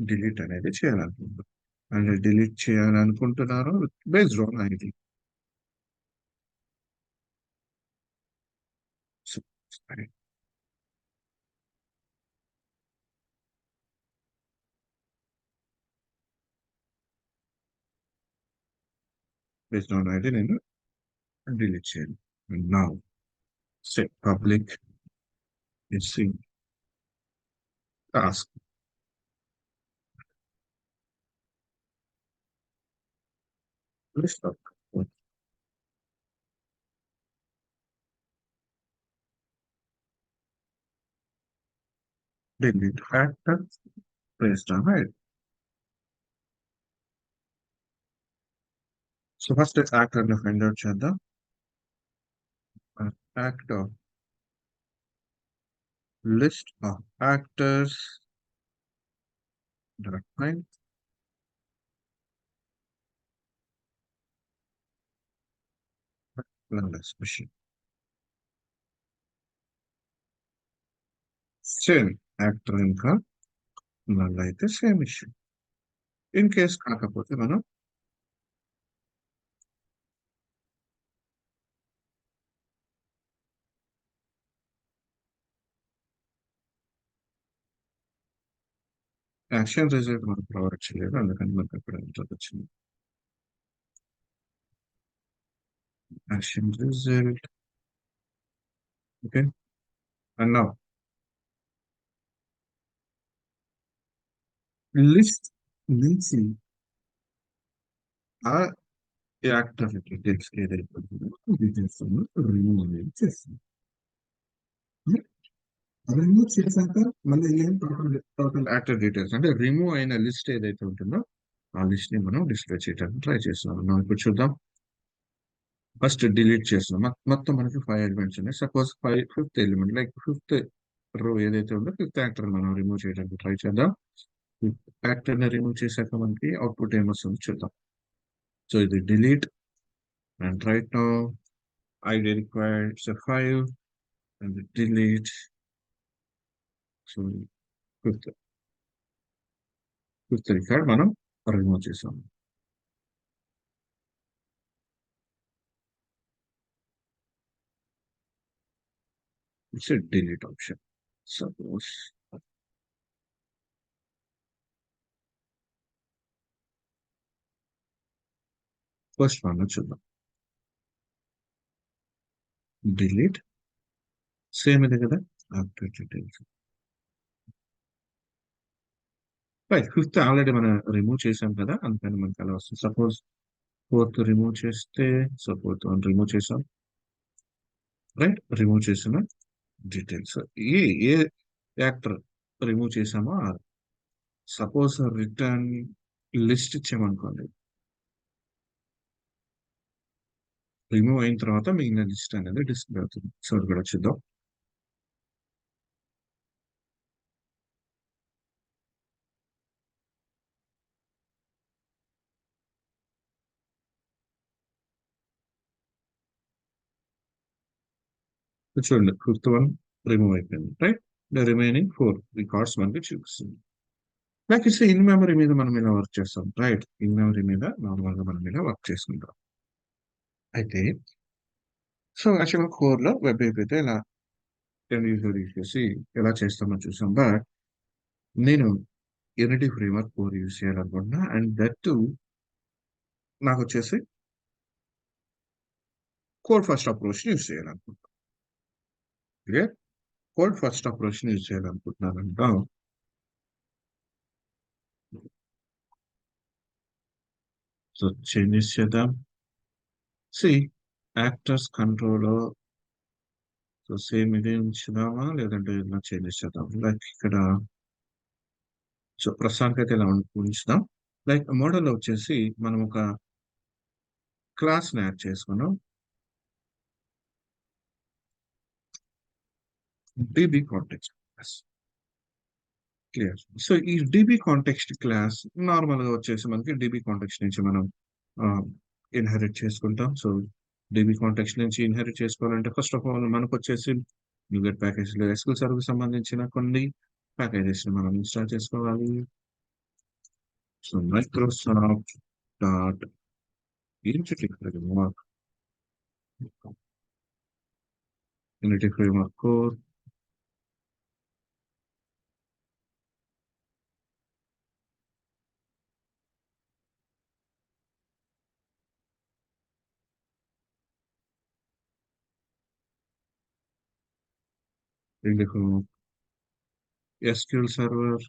డిలీట్ అనేది చేయాలనుకుంటాం. అండ్ డిలీట్ చేయాలనుకుంటున్నారు based on ID. So based on ID నేను డిలీట్ చేయాలి. Now set public missing task list of delete factor based on it. So first let's actor ని find out చేద్దాం. Actor list of actors dot find. Null expression same actor ఇంకా null అయితే same issue. In case కాకపోతే మనం action result మనం provide చేయలేదు, అందుకని మనకు అక్కడ ఎర్రర్ వచ్చింది. Action result. Okay, and now list నుంచి ఆ యాక్టర్ డీటెయిల్స్ ఏదైతే డీటెయిల్స్ రిమూవ్ అనేది చేస్తుంది. రిమూవ్ చేశాక మళ్ళీ ఏం టోటల్ టోటల్ యాక్టర్ డీటెయిల్స్ అంటే రిమూవ్ అయిన లిస్ట్ ఏదైతే ఉంటుందో ఆ లిస్ట్ ని మనం డిస్ప్లే చేయడానికి ట్రై చేస్తున్నాం. మనం ఇప్పుడు చూద్దాం. ఫస్ట్ డిలీట్ చేస్తున్నాం. మొత్తం మనకి 5 ఎలిమెంట్స్ ఉన్నాయి. Suppose fifth element like fifth రో ఏదైతే ఉందో ఫిఫ్త్ యాక్టర్ మనం రిమూవ్ చేయడానికి ట్రై చేద్దాం. ఫిఫ్త్ యాక్టర్ ని రిమూవ్ చేశాక మనకి అవుట్పుట్ ఏమొస్తుందో చూద్దాం. సో ఇది delete and right now ID required so 5 and delete. So fifth fifth record మనం రిమూవ్ చేసాం. It's delete option. Suppose first one చూద్దాం. డిలీట్ సేమ్ ఇది కదా, update details. Right, fifth already మనం రిమూవ్ చేసాం కదా, అందుకని మనకి అలా వస్తుంది. సపోజ్ ఫోర్త్ రిమూవ్ చేస్తే, సో ఫోర్త్ వన్ రిమూవ్ చేసాం. రైట్, రిమూవ్ చేసిన డీటెయిల్స్ ఏ ఏ యాక్టర్ రిమూవ్ చేసామో సపోజ్ రిటర్న్ లిస్ట్ ఇచ్చామనుకోండి, రిమూవ్ అయిన తర్వాత మిగిలిన లిస్ట్ అనేది డిస్ప్లే అవుతుంది. సో ఇక్కడ చూద్దాం. చూడండి, ఫిఫ్త్ వన్ రిమూవ్ అయిపోయింది. రైట్, రిమైనింగ్ 4 రికార్డ్స్ మనకి చూపిస్తుంది. లైక్ ఇట్స్ ఇన్ మెమరీ మీద మనం ఇలా వర్క్ చేస్తాం. రైట్, ఇన్ మెమరీ మీద నార్మల్ గా మనం ఇలా వర్క్ చేసుకుంటాం. అయితే సో యాక్చువల్గా కోర్ లో వెబ్ అయితే ఇలా యూజర్ యూజ్ చేసి ఎలా చేస్తామో చూసాం. బట్ నేను యూనిటీ ఫ్రేమ్వర్క్ కోర్ యూజ్ చేయాలనుకుంటున్నా, అండ్ దట్ టు నాకు వచ్చేసి కోడ్ ఫస్ట్ అప్రోచ్ యూజ్ చేయాలనుకుంటున్నాను. Clear, code first approach use చేయాలనుకుంటున్నానంట. సో చేంజెస్ చేద్దాం. See actors control, so same ఇదే ఉంచుదామా లేదంటే ఇలా చేంజెస్ చేద్దాం. లైక్ ఇక్కడ సో ప్రస్తుతానికి అయితే ఇలా ఉంచుదాం. లైక్ మోడల్ వచ్చేసి మనం ఒక క్లాస్ ని యాడ్ చేసుకున్నాం, dB context class. Clear. So ఈ డిబి కాంటెక్స్ట్ క్లాస్ నార్మల్ గా వచ్చేసి మనకి డిబి కాంటెక్స్ట్ నుంచి మనం ఇన్హెరిట్ చేసుకుంటాం. సో డిబి కాంటెక్స్ట్ నుంచి ఇన్హెరిట్ చేసుకోవాలంటే ఫస్ట్ ఆఫ్ ఆల్ మనకు వచ్చేసి న్యూగెట్ ప్యాకేజ్ లో ఎస్క్యూఎల్ సర్వీస్ సంబంధించిన కొన్ని ప్యాకేజెస్ ని మనం ఇన్స్టాల్ చేసుకోవాలి. So Microsoft dot unity framework, unity framework core, SQL server,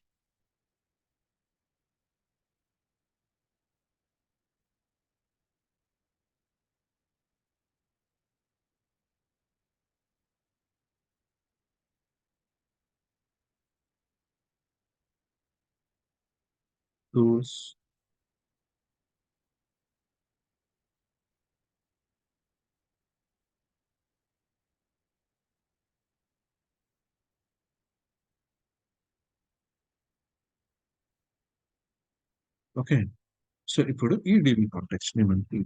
tools, okay. So ఇప్పుడు ఈ డిబి కాంటెక్స్ట్ ని మనకి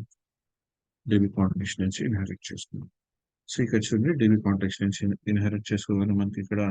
డీబీ కాంటెక్స్ట్ నుంచి ఇన్హెరిట్ చేసుకున్నాం. సో ఇక్కడ చూడండి డీబీ కాంటెక్స్ట్ నుంచి ఇన్హెరిట్ చేసుకోగానే మనకి ఇక్కడ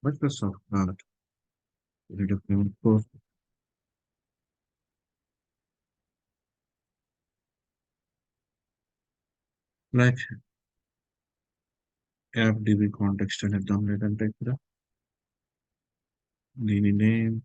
Microsoft Word, document for like app DB context అని ఇద్దాం, లేదంటే ఇక్కడ దీని name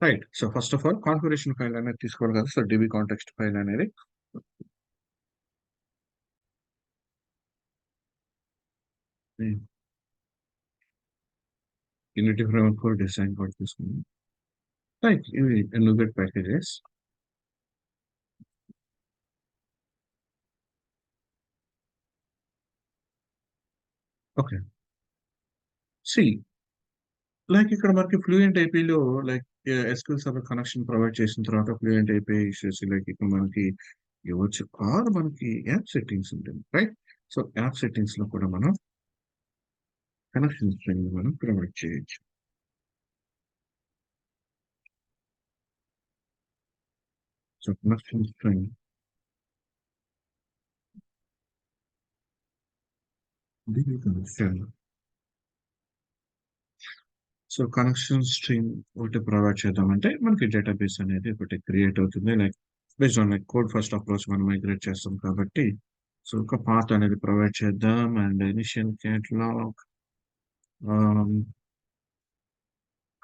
right. So first of all configuration file అనేది తీసుకోవాలి కదా. సో డిబి కాంటెక్స్ట్ ఫైల్ అనేది యూనిటీ ఫ్రేమ్ వర్క్ డిజైన్ కూడా తీసుకుందాం. రైట్, ఇవి NuGet packages. Okay, C like ఇక్కడ మనకి ఫ్లూయెంట్ ఏపీలో like SQL server connection provide చేసిన తర్వాత ఫ్లూయెంట్ ఏపీ ఇష్యూస్ లైక్ ఇక్కడ మనకి ఇవ్వచ్చు ఆర్ మనకి యాప్ సెట్టింగ్స్ ఉంటుంది, రైట్. సో యాప్ సెట్టింగ్స్ లో కూడా మనం కనెక్షన్ స్ట్రింగ్ మనం ప్రొవైడ్ చేయొచ్చు. సో కనెక్షన్ స్ట్రింగ్ దీని కనెక్షన్. సో కనెక్షన్ స్ట్రింగ్ ఒకటి ప్రొవైడ్ చేద్దామంటే మనకి డేటాబేస్ అనేది ఒకటి క్రియేట్ అవుతుంది, like based on like code first approach మనం మైగ్రేట్ చేస్తాం కాబట్టి. సో ఒక పాత్ అనేది ప్రొవైడ్ చేద్దాం and initial catalogue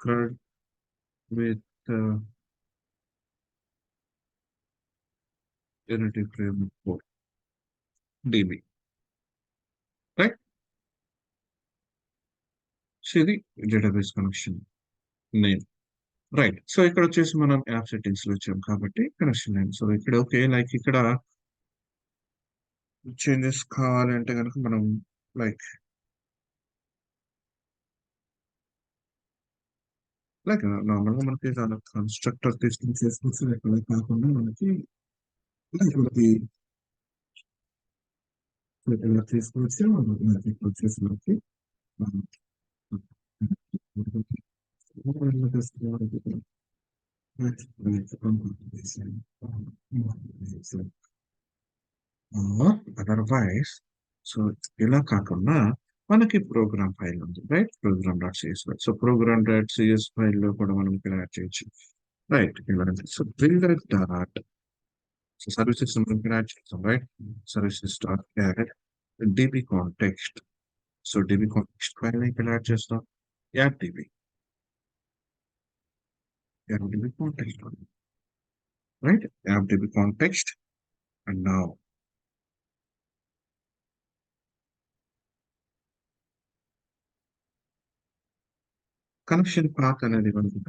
CRUD with Unity Framework 4 DB, right? So ఇది database connection name, right. So ఇక్కడ వచ్చేసి మనం యాప్ సెట్టింగ్స్ లో వచ్చాం కాబట్టి కనెక్షన్ నేమ్. సో ఇక్కడ ఓకే, లైక్ ఇక్కడ చేంజెస్ కావాలంటే కనుక మనం లైక్ లైక్ నార్మల్గా మనకి దాని కన్స్ట్రక్టర్ తీసుకుని చేసుకోవచ్చు, లేకపోతే కాకుండా మనకి మనకి ఇలా తీసుకోవచ్చు. మనకి ఇక్కడ వచ్చేసి మనకి అదర్వైజ్ సో ఇలా కాకుండా మనకి ప్రోగ్రామ్ ఫైల్ ఉంది, right. Program dot CS file. So program dot CS file లో కూడా మనం ఇక్కడ యాడ్ చేయొచ్చు, right. So builder dot so services మనం ఇక్కడ యాడ్ చేస్తాం, right. Services dot add DB context. So DB context file ఇక్కడ యాడ్ చేస్తాం. App DB, app DB context, right. App DB context and now connection path అనేది మనకి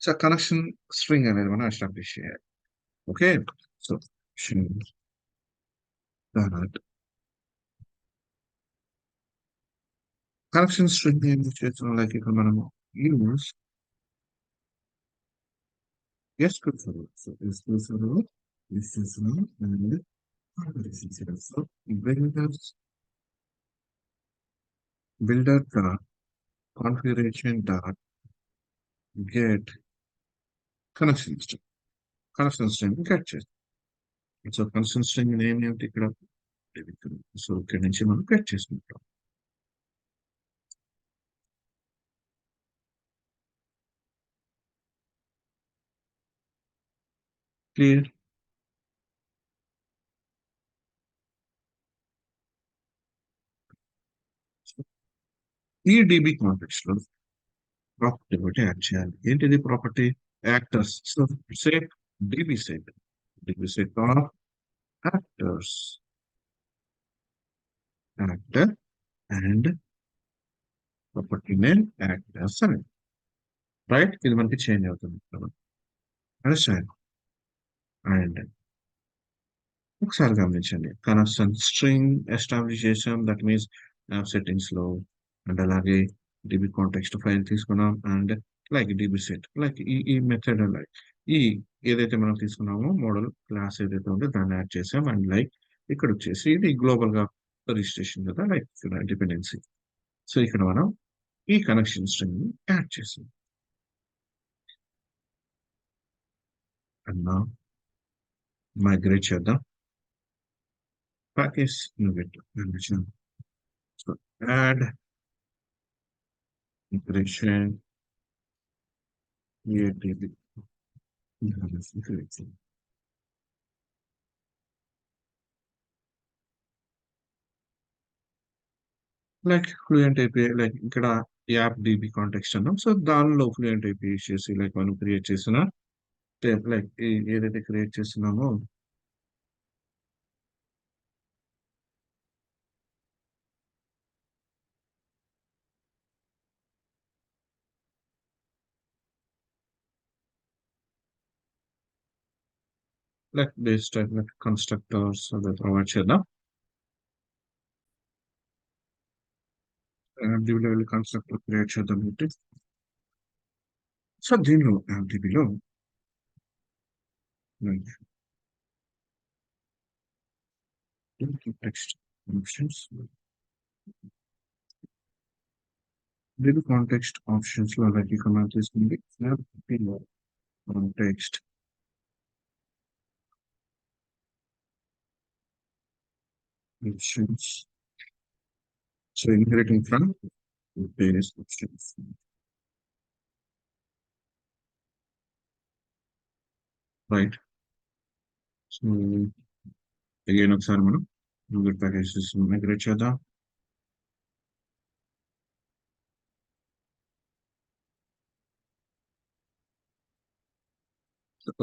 so connection string అనేది మనం establish చేయాలి. ఓకే, సో కనెక్షన్ స్ట్రింగ్ ఏం చేస్తున్నాం, like ఇక్కడ మనము use SQL server. So SQL server use చేస్తున్నాం and so builder dot configuration dot get connection string get చేస్తాం. సో కనెక్షన్ స్ట్రింగ్ నేమ్ ఏమిటి ఇక్కడ, సో ఇక్కడ నుంచి మనం గెట్ చేసుకుంటాం. క్లియర్. ఈ డిబి కాంటెక్స్ట్ లో ప్రాపర్టీ ఒకటి యాడ్ చేయాలి. ఏంటిది property, actors. So say DB set. DB set of actors, actor and property name actors అని రైట్ ఇది మనకి చేంజ్ అవుతుంది అండర్స్టాండ్ అండ్ ఒకసారి గమనించండి కనెక్షన్ స్ట్రింగ్ ఎస్టాబ్లిష్ చేసాం దట్ మీన్స్ యాప్ సెట్టింగ్స్ లో అండ్ అలాగే డిబి కాంటెక్స్ట్ ఫైల్ తీసుకున్నాం and like dB set like ఈ మెథడ్ లైక్ ఈ ఏదైతే మనం తీసుకున్నామో మోడల్ క్లాస్ ఏదైతే ఉందో దాన్ని యాడ్ చేసాం అండ్ లైక్ ఇక్కడ వచ్చేసి ఇది గ్లోబల్ గా రిజిస్ట్రేషన్ కదా లైక్ డిపెండెన్సీ సో ఇక్కడ మనం ఈ కనెక్షన్ స్ట్రింగ్ ని యాడ్ చేసాం అండ్ మైగ్రేట్ చేద్దాం ప్యాకేజ్ నువ్వు so add migration creativity like fluent అయిపోయి లైక్ ఇక్కడ యాప్ డిబి కాంటెక్స్ట్ అన్నాం సో దానిలో ఫ్లూయెంట్ అయిపోయి చేసి లైక్ మనం క్రియేట్ చేసిన లైక్ ఏదైతే క్రియేట్ చేస్తున్నామో like base type like constructors అదే ప్రొవైడ్ చేద్దాం యాప్ డిబిలో వెళ్ళి కన్స్ట్రక్టర్ క్రియేట్ చేద్దాం అంటే సో దీనిలో యాప్ డిబిలో text options DB context options లో లైక్ ఇక్కడ మనం తీసుకుంది యాప్ డిబిలో context options. So inheriting from various options. Right. So again ఒకసారి మనం గూగుల్ ప్యాకేజెస్ మైగ్రేట్ చేద్దాం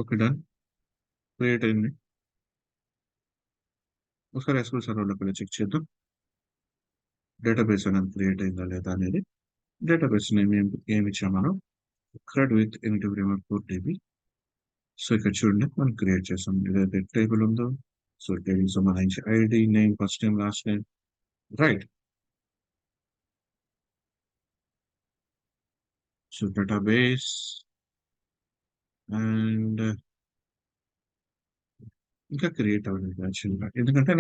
ఓకే డన్ క్రియేట్ అయింది ఒకసారి ఎస్క్యూఎల్ సర్వర్లోకి వెళ్ళి చెక్ చేద్దాం డేటాబేస్ అనేది క్రియేట్ అయిందా లేదా అనేది డేటాబేస్ నేమ్ ఏమి ఇచ్చాం మనం క్రెడ్ విత్ ఇన్టిగ్రేమర్ ఫోర్ డీబీ సో ఇక్కడ చూడండి మనం క్రియేట్ చేసాం ఏదైతే టేబుల్ ఉందో సో టేబుల్ సంబంధించి ID name first name last name right so database and ఇంకా క్రియేట్ అవ్వలేదు యాక్చువల్గా ఎందుకంటే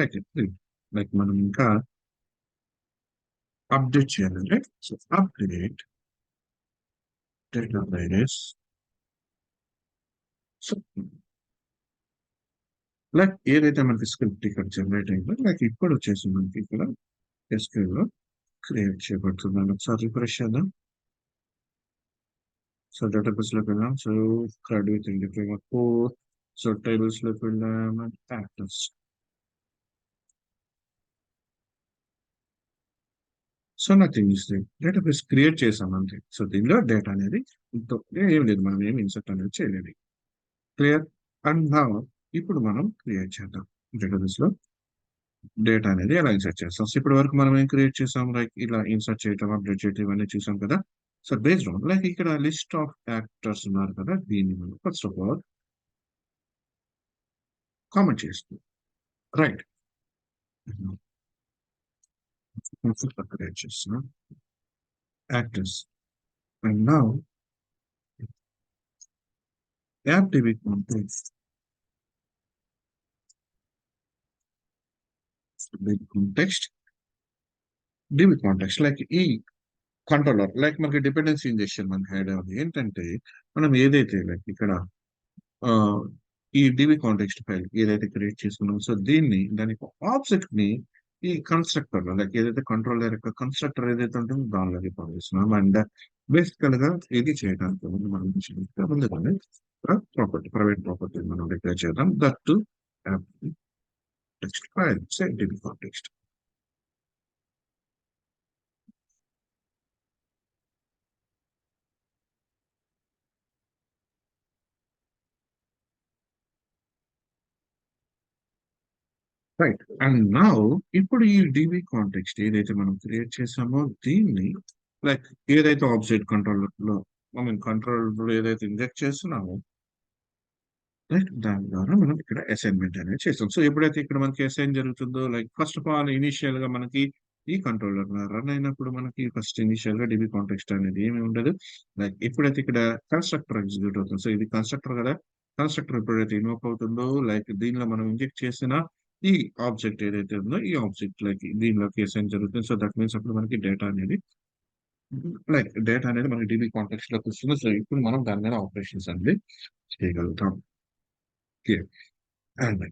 లైక్ మనం ఇంకా అప్డేట్ చేయాలి right so update database so like ఏదైతే మనకి స్క్రిప్ట్ ఇక్కడ జనరేట్ అయిందో లైక్ ఇప్పుడు వచ్చేసి మనకి ఇక్కడ SQL లో క్రియేట్ చేయబడుతుంది ఒకసారి రిఫ్రెష్ చేద్దాం సో డేటాబేస్ లోకి వెళ్ళాం so cred with independent four so tables లోకి వెళ్ళాం and factors so nothing is database create చేసాం అంతే సో దీనిలో డేటా అనేది ఏం లేదు మనం ఏం ఇన్సర్ట్ అనేది చేయలేదు క్లియర్ అండ్ నా ఇప్పుడు మనం క్రియేట్ చేద్దాం డేటాబేస్ లో డేటా అనేది ఎలా ఇన్సర్ట్ చేస్తాం సో ఇప్పటి వరకు మనం ఏం క్రియేట్ చేసాం లైక్ ఇలా ఇన్సర్ట్ చేయటం అప్డేట్ చేయటం ఇవన్నీ చూసాం కదా సో బేస్డ్ ఆన్ లైక్ ఇక్కడ లిస్ట్ ఆఫ్ యాక్టర్స్ ఉన్నారు కదా దీన్ని మనం ఫస్ట్ ఆఫ్ ఆల్ కామెంట్ చేస్తాం రైట్ క్రియేట్ చేస్తున్నాం actors and now app DB context context dB context like ఈ కంట్రోలర్ లైక్ మనకి డిపెండెన్సీ ఇంజెక్షన్ మనకి ఐడియా ఉంది ఏంటంటే మనం ఏదైతే లైక్ ఇక్కడ ఆ, ఈ డిబి కాంటెక్స్ట్ ఫైల్ ఏదైతే క్రియేట్ చేసుకున్నాం సో దీన్ని దానికి ఆబ్జెక్ట్ ని ఈ కన్స్ట్రక్టర్ లో లైక్ ఏదైతే కంట్రోలర్ యొక్క కన్స్ట్రక్టర్ ఏదైతే ఉంటుందో దానిలోకి పంపిస్తున్నాం అండ్ బేసికల్ గా ఇది చేయడానికి ముందు మనం ముందుగానే ప్రాపర్టీ ప్రైవేట్ ప్రాపర్టీ మనం డిక్లేర్ చేద్దాం that to text file dB context right. And now ఇప్పుడు ఈ డీబీ కాంటెక్స్ట్ ఏదైతే మనం క్రియేట్ చేసామో దీన్ని లైక్ ఏదైతే ఆబ్జెక్ట్ కంట్రోలర్ లో కంట్రోలర్ ఏదైతే ఇంజెక్ట్ చేస్తున్నామో రైట్ దాని ద్వారా మనం ఇక్కడ అసైన్మెంట్ అనేది చేస్తాం. సో ఎప్పుడైతే ఇక్కడ మనకి అసైన్ జరుగుతుందో like first of all initial గా మనకి ఈ కంట్రోలర్ రన్ అయినప్పుడు మనకి ఫస్ట్ ఇనిషియల్ గా డిబి కాంటెక్స్ట్ అనేది ఏమి ఉండదు. లైక్ ఎప్పుడైతే ఇక్కడ కన్స్ట్రక్టర్ ఎగ్జిక్యూట్ అవుతుంది, సో ఇది కన్స్ట్రక్టర్ కదా, కన్స్ట్రక్టర్ ఎప్పుడైతే ఇన్వోక్ అవుతుందో లైక్ దీనిలో మనం ఇంజెక్ట్ చేసిన ఈ ఆబ్జెక్ట్ ఏదైతే ఉందో ఈ ఆబ్జెక్ట్ లైక్ దీనిలోకి అసైన్ జరుగుతుంది. సో దట్ మీన్స్ అప్పుడు మనకి డేటా అనేది మనకి డిబి కాంటెక్స్ట్ లోకి వస్తుంది. సో ఇప్పుడు మనం దాని మీద ఆపరేషన్స్ అనేది చేయగలుగుతాం. And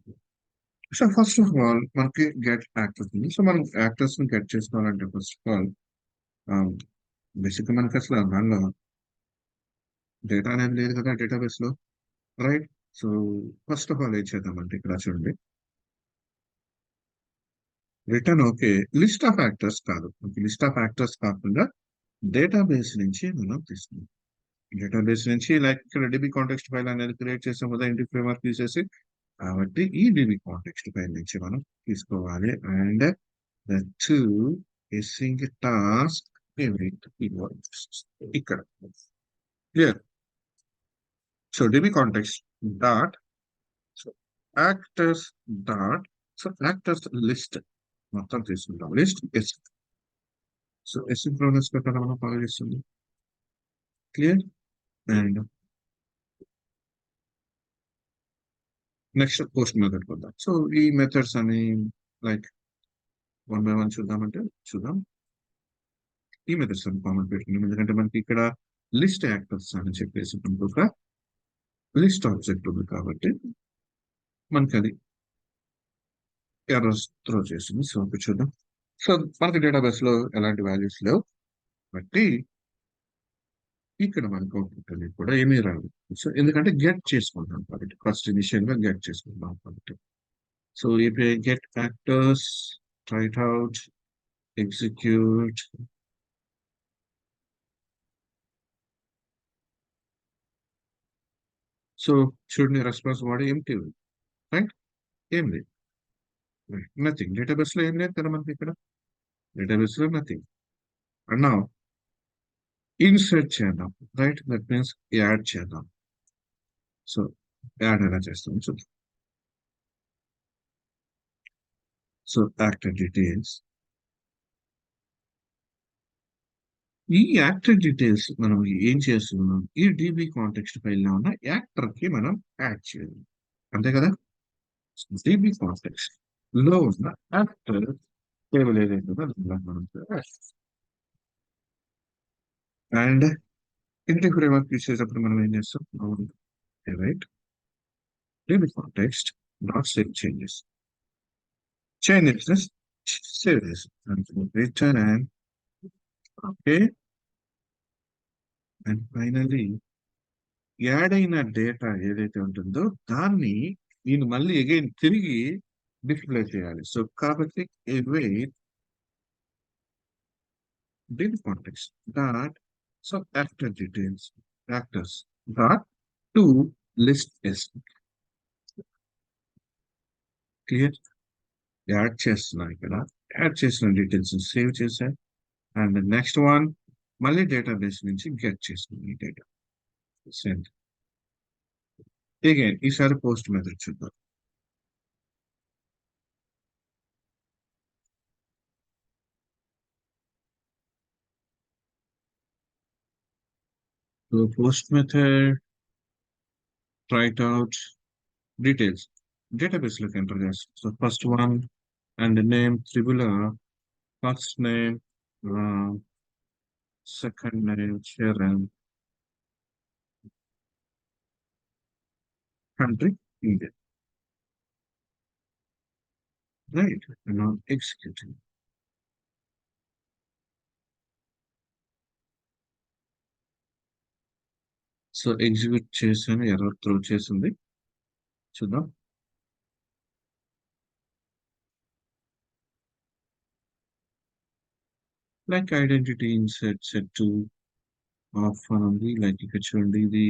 so first of all మనకి గెట్ యాక్టర్స్ ఉంది. సో మనం యాక్టర్స్ ని గెట్ చేసుకోవాలంటే ఫస్ట్ ఆఫ్ ఆల్ బేసిక్ గా మనకి అసలు దానిలో డేటా అనేది లేదు కదా డేటాబేస్ లో, right. So first of all ఏం చేద్దామంటే ఇక్కడ చూడండి, return okay list of actors కాదు, లిస్ట్ ఆఫ్ యాక్టర్స్ కాకుండా డేటాబేస్ నుంచి మనం తీసుకుందాం. డేటాబేస్ నుంచి లైక్ ఇక్కడ డిబి కాంటెక్స్ట్ ఫైల్ అనేది క్రియేట్ చేసాం కదా ఇంటి ఫ్రేమ్వర్క్ తీసేసి, కాబట్టి ఈ డిబి కాంటెక్స్ట్ ఫైల్ నుంచి మనం తీసుకోవాలి. And the two async task event involves ఇక్కడ clear. So DB context dot so actors dot so actors list మొత్తం తీసుకుంటాం, లిస్ట్ ఎస్. సో ఎసింక్రోనస్ ప్రకారం మనం పనిచేస్తుంది clear. And next post method కొద్దాం. సో ఈ మెథడ్స్ అని లైక్ వన్ బై వన్ చూద్దామంటే చూద్దాం. ఈ మెథడ్స్ అని కామన్ పెట్టుకున్నాం ఎందుకంటే మనకి ఇక్కడ లిస్ట్ యాక్టర్స్ అని చెప్పేసి ఒక లిస్ట్ ఆబ్జెక్ట్ ఉంది కాబట్టి మనకి అది ఎర్రర్స్ త్రో చేస్తుంది. సో ఇప్పుడు చూద్దాం. సో మనకి డేటాబేస్ లో ఎలాంటి వాల్యూస్ లేవు బట్టి ఇక్కడ మనకు అవుట్పుట్ అనేది కూడా ఏమీ రాదు. సో ఎందుకంటే గెట్ చేసుకుంటాం కాబట్టి ఫస్ట్ ఇనిషియల్ గా గెట్ చేసుకుంటాం కాబట్టి. సో ఇప్పుడు get actors right out execute. So చూడండి రెస్పాన్స్ వాడు ఎంటీ ఉంది, రైట్, ఏం లేదు, నథింగ్. డేటాబేస్ లో ఏం లేదు కదా మనకి ఇక్కడ, డేటాబేస్ లో నథింగ్. అండ్ నా ఇన్సర్ట్ చేద్దాం, రైట్, దట్ మీన్స్ యాడ్ చేద్దాం. సో యాడ్ ఎలా చేస్తాం చూద్దాం. సో యాక్టర్ డీటెయిల్స్, ఈ యాక్టర్ డీటెయిల్స్ మనం ఏం చేస్తున్నాం, ఈ డిబి కాంటెక్స్ట్ ఫైల్ లో ఉన్న యాక్టర్ కి మనం యాడ్ చేయాలి, అంతే కదా. డిబి కాంటెక్స్ట్ లో ఉన్న యాక్టర్ టేబుల్ ఏదైతే ఉందో దానిలో మనం అండ్ ఇంటి ఫ్రేమ్వర్క్ యూస్ చేసేటప్పుడు మనం ఏం చేస్తాం, రైట్, DB context dot save changes, changes save చేసి return and okay. And finally add అయిన డేటా ఏదైతే ఉంటుందో దాన్ని నేను మళ్ళీ అగైన్ తిరిగి డిస్ప్లే చేయాలి. సో కాబట్టి await div context dot so after details actors dot to list s clear. Add చేస్తున్నాను ఇక్కడ, యాడ్ చేసిన డీటెయిల్స్ సేవ్ చేశా. అండ్ నెక్స్ట్ వన్ మళ్ళీ డేటాబేస్ నుంచి గెట్ చేసుకున్నాను ఈ డేటా సెండ్. అగైన్ ఈసారి పోస్ట్ మెథడ్ చూద్దాం. So post method write out details database look enter this. So first one and the name Tribula, first name second name Sharon, country India, right, and now executing. So execute చేసాను, error throw చేసింది చూద్దాం. Like identity INCET set to of అని ఉంది. Like ఇక్కడ చూడండి ఇది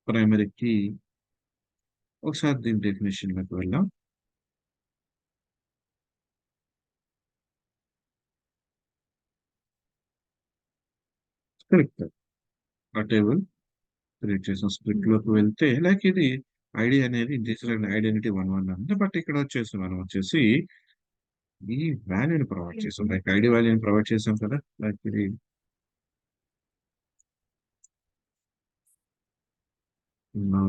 primary key ఒకసారి దీని డెఫినేషన్‌లోకి వెళ్దాం. కరెక్ట్. ఆ టేబుల్ క్రియేట్ చేసాం. స్ప్లిట్‌లోకి వెళ్తే లైక్ ఇది ఐడీ అనేది డిజిటల్ ఐడెంటిటీ 1 ఉంది. బట్ ఇక్కడ వచ్చేసి మనం వచ్చేసి ఈ వాల్యూని ప్రొవైడ్ చేసాం. లైక్ ఐడీ వాల్యూని ప్రొవైడ్ చేసాం కదా! లైక్ ఇది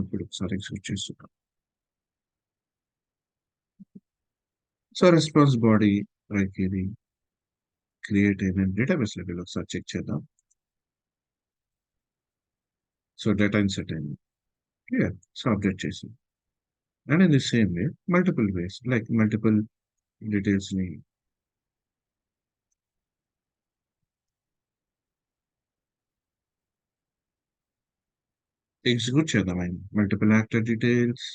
ఇప్పుడు ఒకసారి ఎగ్జిక్యూట్ చేస్తున్నాం. సో, రెస్పాన్స్ బాడీ లైక్ ఇది క్రియేట్ అయిన డేటాబేస్ లెవెల్ ఒకసారి చెక్ చేద్దాం. సో, డేటా ఇన్సర్ట్ అయింది. క్లియర్. సో, అప్డేట్ చేసాం. And in the same way multiple ways like multiple డీటెయిల్స్‌ని ఎగ్జిక్యూట్ చేద్దామండి. Multiple actor details.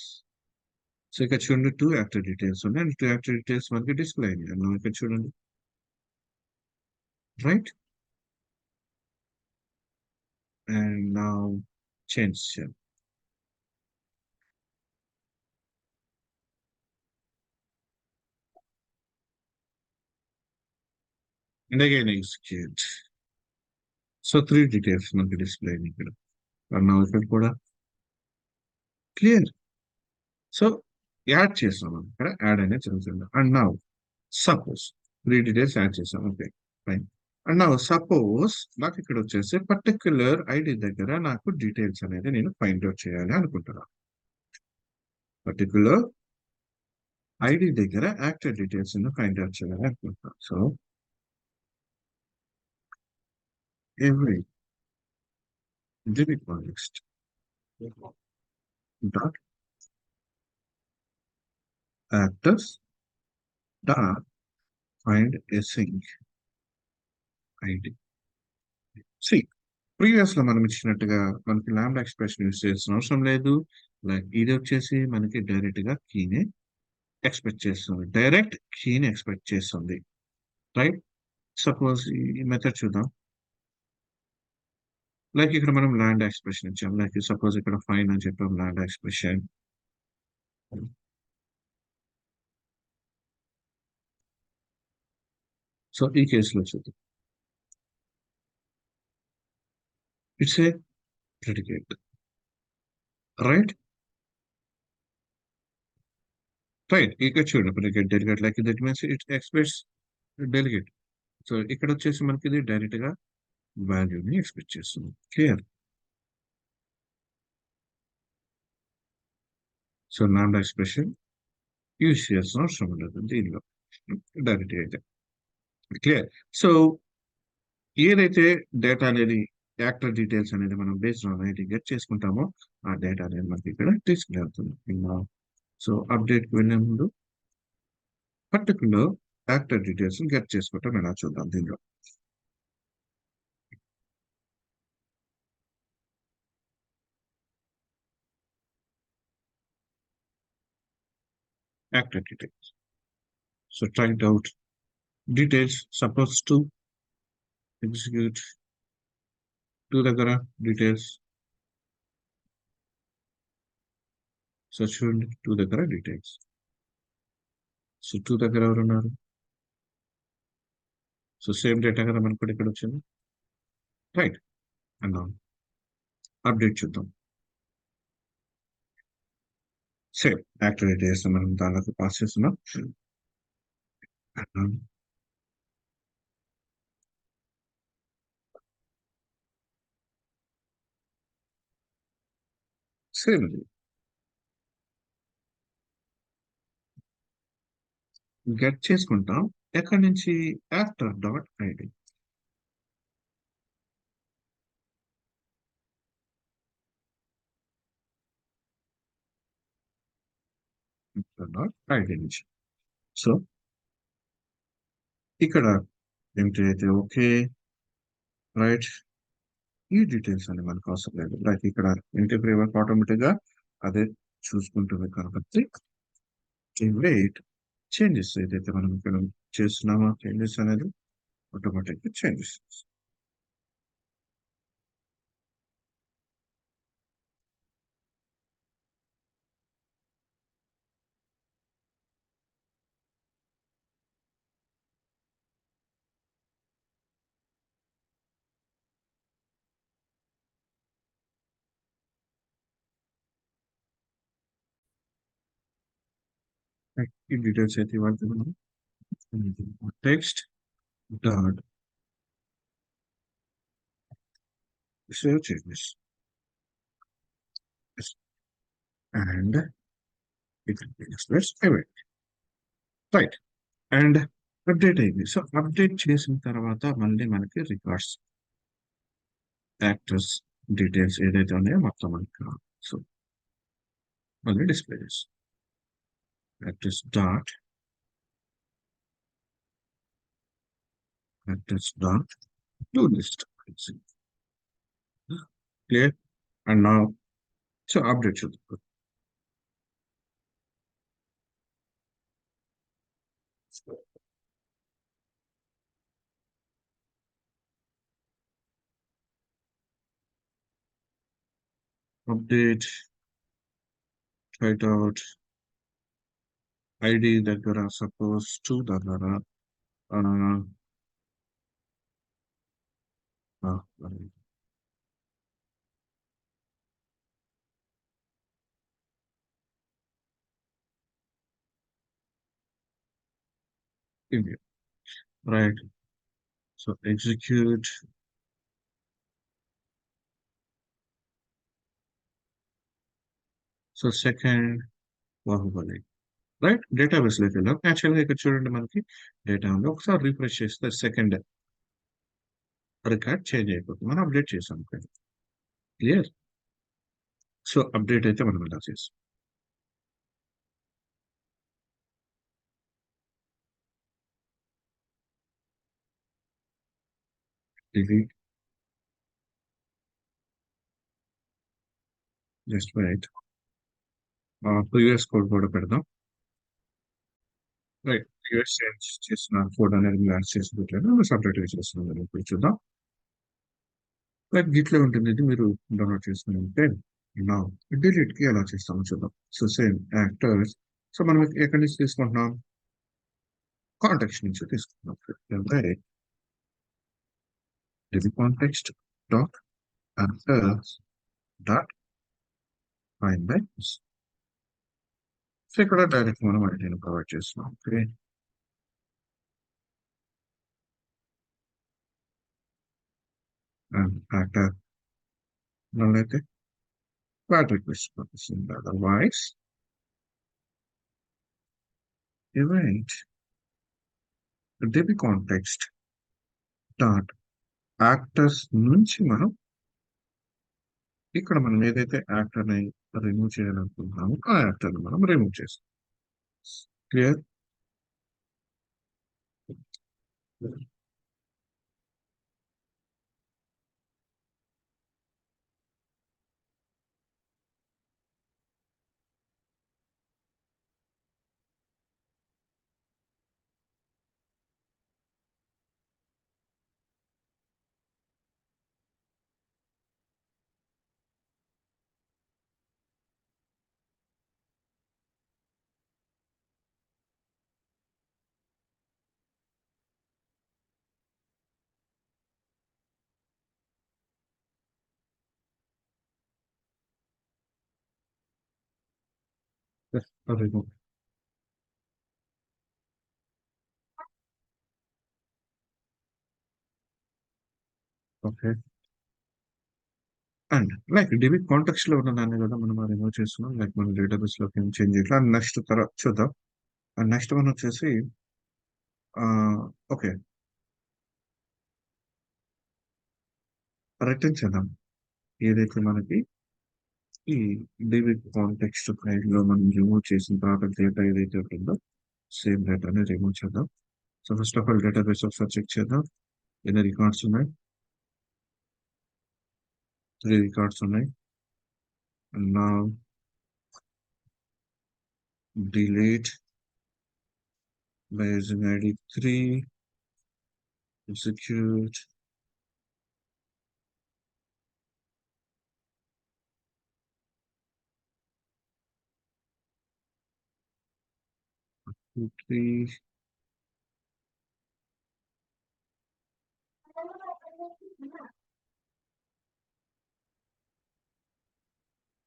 సో, ఇక్కడ చూడండి 2 యాక్టర్ డీటెయిల్స్ ఉన్నాయి. అండ్ 2 యాక్టర్ డీటెయిల్స్ మనకి డిస్‌ప్లే అయినాయి. అండ్ ఇక్కడ చూడండి. రైట్? అండ్ నౌ చేంజ్ చేయాలి. And again execute. So, 3 details మనకి డిస్‌ప్లే అయినాయి ఇక్కడ. అండ్ నౌ ఇక్కడ కూడా క్లియర్. సో, యాడ్ చేసాం మనం ఇక్కడ. యాడ్ అనేది జరుగుతుంది. And now suppose 3 details add చేసాం. Okay. Fine. And now suppose నాకు ఇక్కడ వచ్చేసి పర్టిక్యులర్ ఐడీ దగ్గర నాకు డీటెయిల్స్ అనేది నేను ఫైండ్ ఔట్ చేయాలి అనుకుంటున్నాను. పర్టిక్యులర్ ఐడీ దగ్గర యాక్టర్ డీటెయిల్స్ ఫైండ్ ఔట్ చేయాలి అనుకుంటున్నాను. So, every div context dot actors dot find a sync ID. See, previous లో మనం ఇచ్చినట్టుగా మనకి లాంబ్డా ఎక్స్ప్రెషన్ యూస్ చేయాల్సిన అవసరం లేదు. లైక్ ఇది వచ్చేసి మనకి డైరెక్ట్ గా కీని ఎక్స్పెక్ట్ చేస్తుంది. డైరెక్ట్ కీని ఎక్స్పెక్ట్ చేస్తుంది. రైట్? సపోజ్ ఈ మెథడ్ చూద్దాం. లైక్ ఇక్కడ మనం లాంబ్డా ఎక్స్ప్రెషన్ ఇచ్చాం. లైక్ సపోజ్ ఇక్కడ ఫైన్ అని చెప్పాం లాంబ్డా ఎక్స్ప్రెషన్. సో ఈ కేసులో చూద్దాం. It's a predicate. Right? Right. ఇక్కడ చూడండి predicate delegate like that means it expects delegate. So ఇక్కడ వచ్చేసి మనకి ఇది డైరెక్ట్ గా వాల్యూని ఎక్స్పెక్ట్ చేస్తుంది. Clear? So lambda expression use చేయాల్సిన అవసరం ఉండదు దీనిలో. డైరెక్ట్ అయితే క్లియర్. సో ఏదైతే డేటా అనేది యాక్టర్ డీటెయిల్స్ అనేది మనం బేస్డ్ ఆన్ ఐడి గెట్ చేసుకుంటామో ఆ డేటా అనేది మనకి ఇక్కడ డిస్ప్లే అవుతుంది. సో అప్డేట్ కి వెళ్ళే ముందు పర్టికులర్ యాక్టర్ డీటెయిల్స్ గెట్ చేసుకోవటం ఎలా చూద్దాం దీనిలో. Actor details. So try it out. Details suppose to execute 2 దగ్గర డీటెయిల్స్. సో చూడండి 2 దగ్గర డీటెయిల్స్. సో 2 దగ్గర ఎవరున్నారు? సో సేమ్ డేటా కదా మనకు కూడా ఇక్కడ వచ్చింది. రైట్? అండ్ అప్డేట్ చూద్దాం. సేమ్ యాక్టర్ డీటెయిల్స్ మనం దానిలోకి పాస్ చేస్తున్నాం. సేమ్ ఇది గెట్ చేసుకుంటాం. ఎక్కడి నుంచి? Actor dot ID. Dot ID నుంచి. సో ఇక్కడ ఎంట్రీ అయితే ఓకే. రైట్? ఈ డీటెయిల్స్ అని మనకు అవసరం లేదు. లైక్ ఇక్కడ ఎంట్రీ ఫ్రేమ్వర్క్ ఆటోమేటిక్ గా అదే చూసుకుంటుంది కాబట్టి వెయిట్ చేంజెస్ ఏదైతే మనం ఇక్కడ చేస్తున్నామో చేంజెస్ అనేది ఆటోమేటిక్ చేంజెస్. ఈ డీటెయిల్స్ అయితే ఇవ్వాలి మనం టెక్స్ట్ డాట్ సేవ్ చేయండి and it express event right and update అయింది. సో అప్డేట్ చేసిన తర్వాత మళ్ళీ మనకి రికార్డ్స్ యాక్టర్స్ డీటెయిల్స్ ఏదైతే ఉన్నాయో మొత్తం మనకి కావాలి. సో మళ్ళీ డిస్ప్లే చేస్తాం actors dot actors dot to list clear and నా సో అప్డేట్ చూద్దాం. అప్డేట్ అవుట్ ఐడి దగ్గర సపోజ్ టూ దగ్గర ఆ, ఆ, ఇది right. So execute so second Baahubali right database లోకి వెళ్దాం. యాక్చువల్గా ఇక్కడ చూడండి మనకి డేటా ఉంది. ఒకసారి రిఫ్రెష్ చేస్తే సెకండ్ రికార్డ్ చేంజ్ అయిపోతుంది. మనం అప్డేట్ చేసాం క్లియర్. సో అప్డేట్ అయితే మనం ఇలా చేస్తాం. ఇది జస్ట్ రైట్ ప్రీవియస్ కోడ్ కూడా పెడదాం. రైట్ ప్రీవియస్ చేంజ్ చేసిన కోడ్ అనేది యాడ్ చేసి పెట్టాను సపరేట్గా చేస్తున్నాను. ఇప్పుడు చూద్దాం. రైట్ గిట్లో ఉంటుంది. ఇది మీరు డౌన్లోడ్ చేసుకుని ఉంటే నా డిలీట్ కి ఎలా చేస్తామో చూద్దాం. So same actors. సో మనం ఎక్కడి నుంచి తీసుకుంటున్నాం? కాంటెక్స్ట్ నుంచి తీసుకుంటున్నాం. ఇది context dot actors dot find by. So ఇక్కడ డైరెక్ట్ మనం ఐడిని ప్రొవైడ్ చేస్తున్నాం. ఓకే అండ్ యాక్టర్ అయితే ఫ్లాట్ రిక్వెస్ట్ పంపిస్తుంది. Otherwise event dB context dot actors నుంచి మనం ఇక్కడ మనం ఏదైతే యాక్టర్ ని రిమూవ్ చేయాలనుకుంటున్నామో ఆ యాక్టర్ ని మనం రిమూవ్ చేస్తాం. Clear. Remove. Okay and like dB context లో ఉన్న దాన్ని కూడా మనం రిమూవ్ చేస్తున్నాం. లైక్ మన డేటాబేస్ లోకి ఏం చేంజ్ చేయట్లా. నెక్స్ట్ తర్వాత చూద్దాం. అండ్ నెక్స్ట్ వన్ వచ్చేసి ఓకే రిటర్న్ చేద్దాం. ఏదైతే మనకి ఈ డిబి కాంటెక్స్ట్ ఫైల్ లో మనం రిమూవ్ చేసిన తర్వాత డేటా ఏదైతే ఉంటుందో సేమ్ డేటాని రిమూవ్ చేద్దాం. So first of all database ఒకసారి చెక్ చేద్దాం. ఎన్ని రికార్డ్స్ ఉన్నాయి? 3 రికార్డ్స్ ఉన్నాయి. And now delete by using ID 3, execute. Three.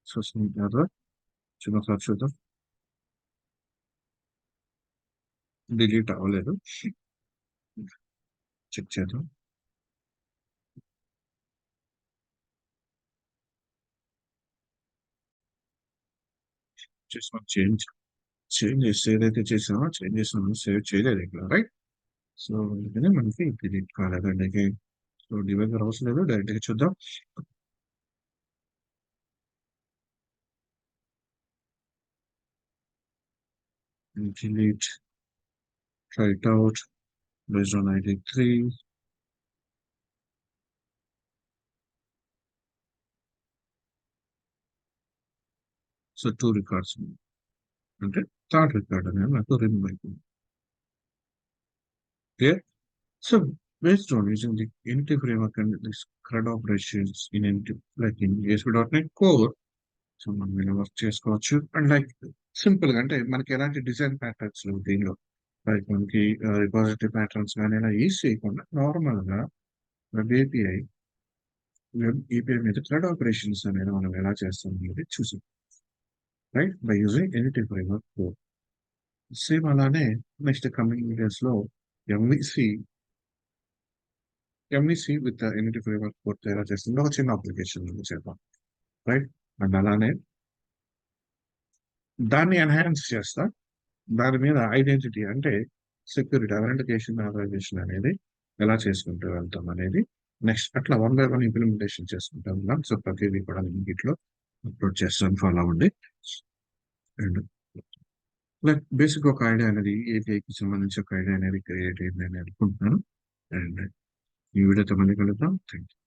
So some other. Should not touch them. Delete అవ్వలేదు. చెక్ చేద్దాం. చేసాం చేంజెస్ ఏదైతే చేసామో చేంజెస్ సేవ్ చేయలేదు ఇక్కడ, రైట్? సో అందుకనే మనకి డిలీట్ కాలేదండి. సో డివైజర్ అవసరం లేదు, డైరెక్ట్ గా చూద్దాం. Delete, try it out based on ID3. So 2 records అంటే థర్డ్ రికార్డ్ అనేది నాకు రిమూవ్ అయిపోయింది. Clear? So based on using the Entity framework and this CRUD operations in Entity, like in ASP.NET Core, so మనం ఇలా work చేసుకోవచ్చు. And like simple గా అంటే మనకి ఎలాంటి డిజైన్ ప్యాటర్న్స్ లేవు దీనిలో. లైక్ మనకి రిపాజిటరీ ప్యాటర్న్స్ కానీ ఇలా యూజ్ చేయకుండా నార్మల్ గా వెబ్ ఏపీఐ మీద CRUD ఆపరేషన్స్ అనేది మనం ఎలా చేస్తాం అనేది చూసాం, right? By using NT framework core. Same అలానే నెక్స్ట్ కమింగ్ వీడియోస్ లో MVC MVC with NT framework core తయారు చేస్తుంది ఒక చిన్న అప్లికేషన్ చేద్దాం, రైట్? అండ్ అలానే దాన్ని ఎన్హాన్స్ చేస్తా, దాని మీద ఐడెంటిటీ అంటే సెక్యూరిటీ అథెంటికేషన్ ఆథరైజేషన్ అనేది ఎలా చేసుకుంటూ వెళ్తాం అనేది నెక్స్ట్ అట్లా వన్ బై వన్ ఇంప్లిమెంటేషన్ చేసుకుంటూ వెళ్దాం. సో ప్రతిదీ కూడా లింకిట్లో అప్లోడ్ చేస్తాను, ఫాలో అవ్వండి. అండ్ లైక్ బేసిక్ ఒక ఐడియా అనేది ఏపీఐకి సంబంధించి ఒక ఐడియా అనేది క్రియేట్ అయింది అని అనుకుంటున్నాను. అండ్ ఈ వీడియోతో మళ్ళీ కలుద్దాం. Thank you.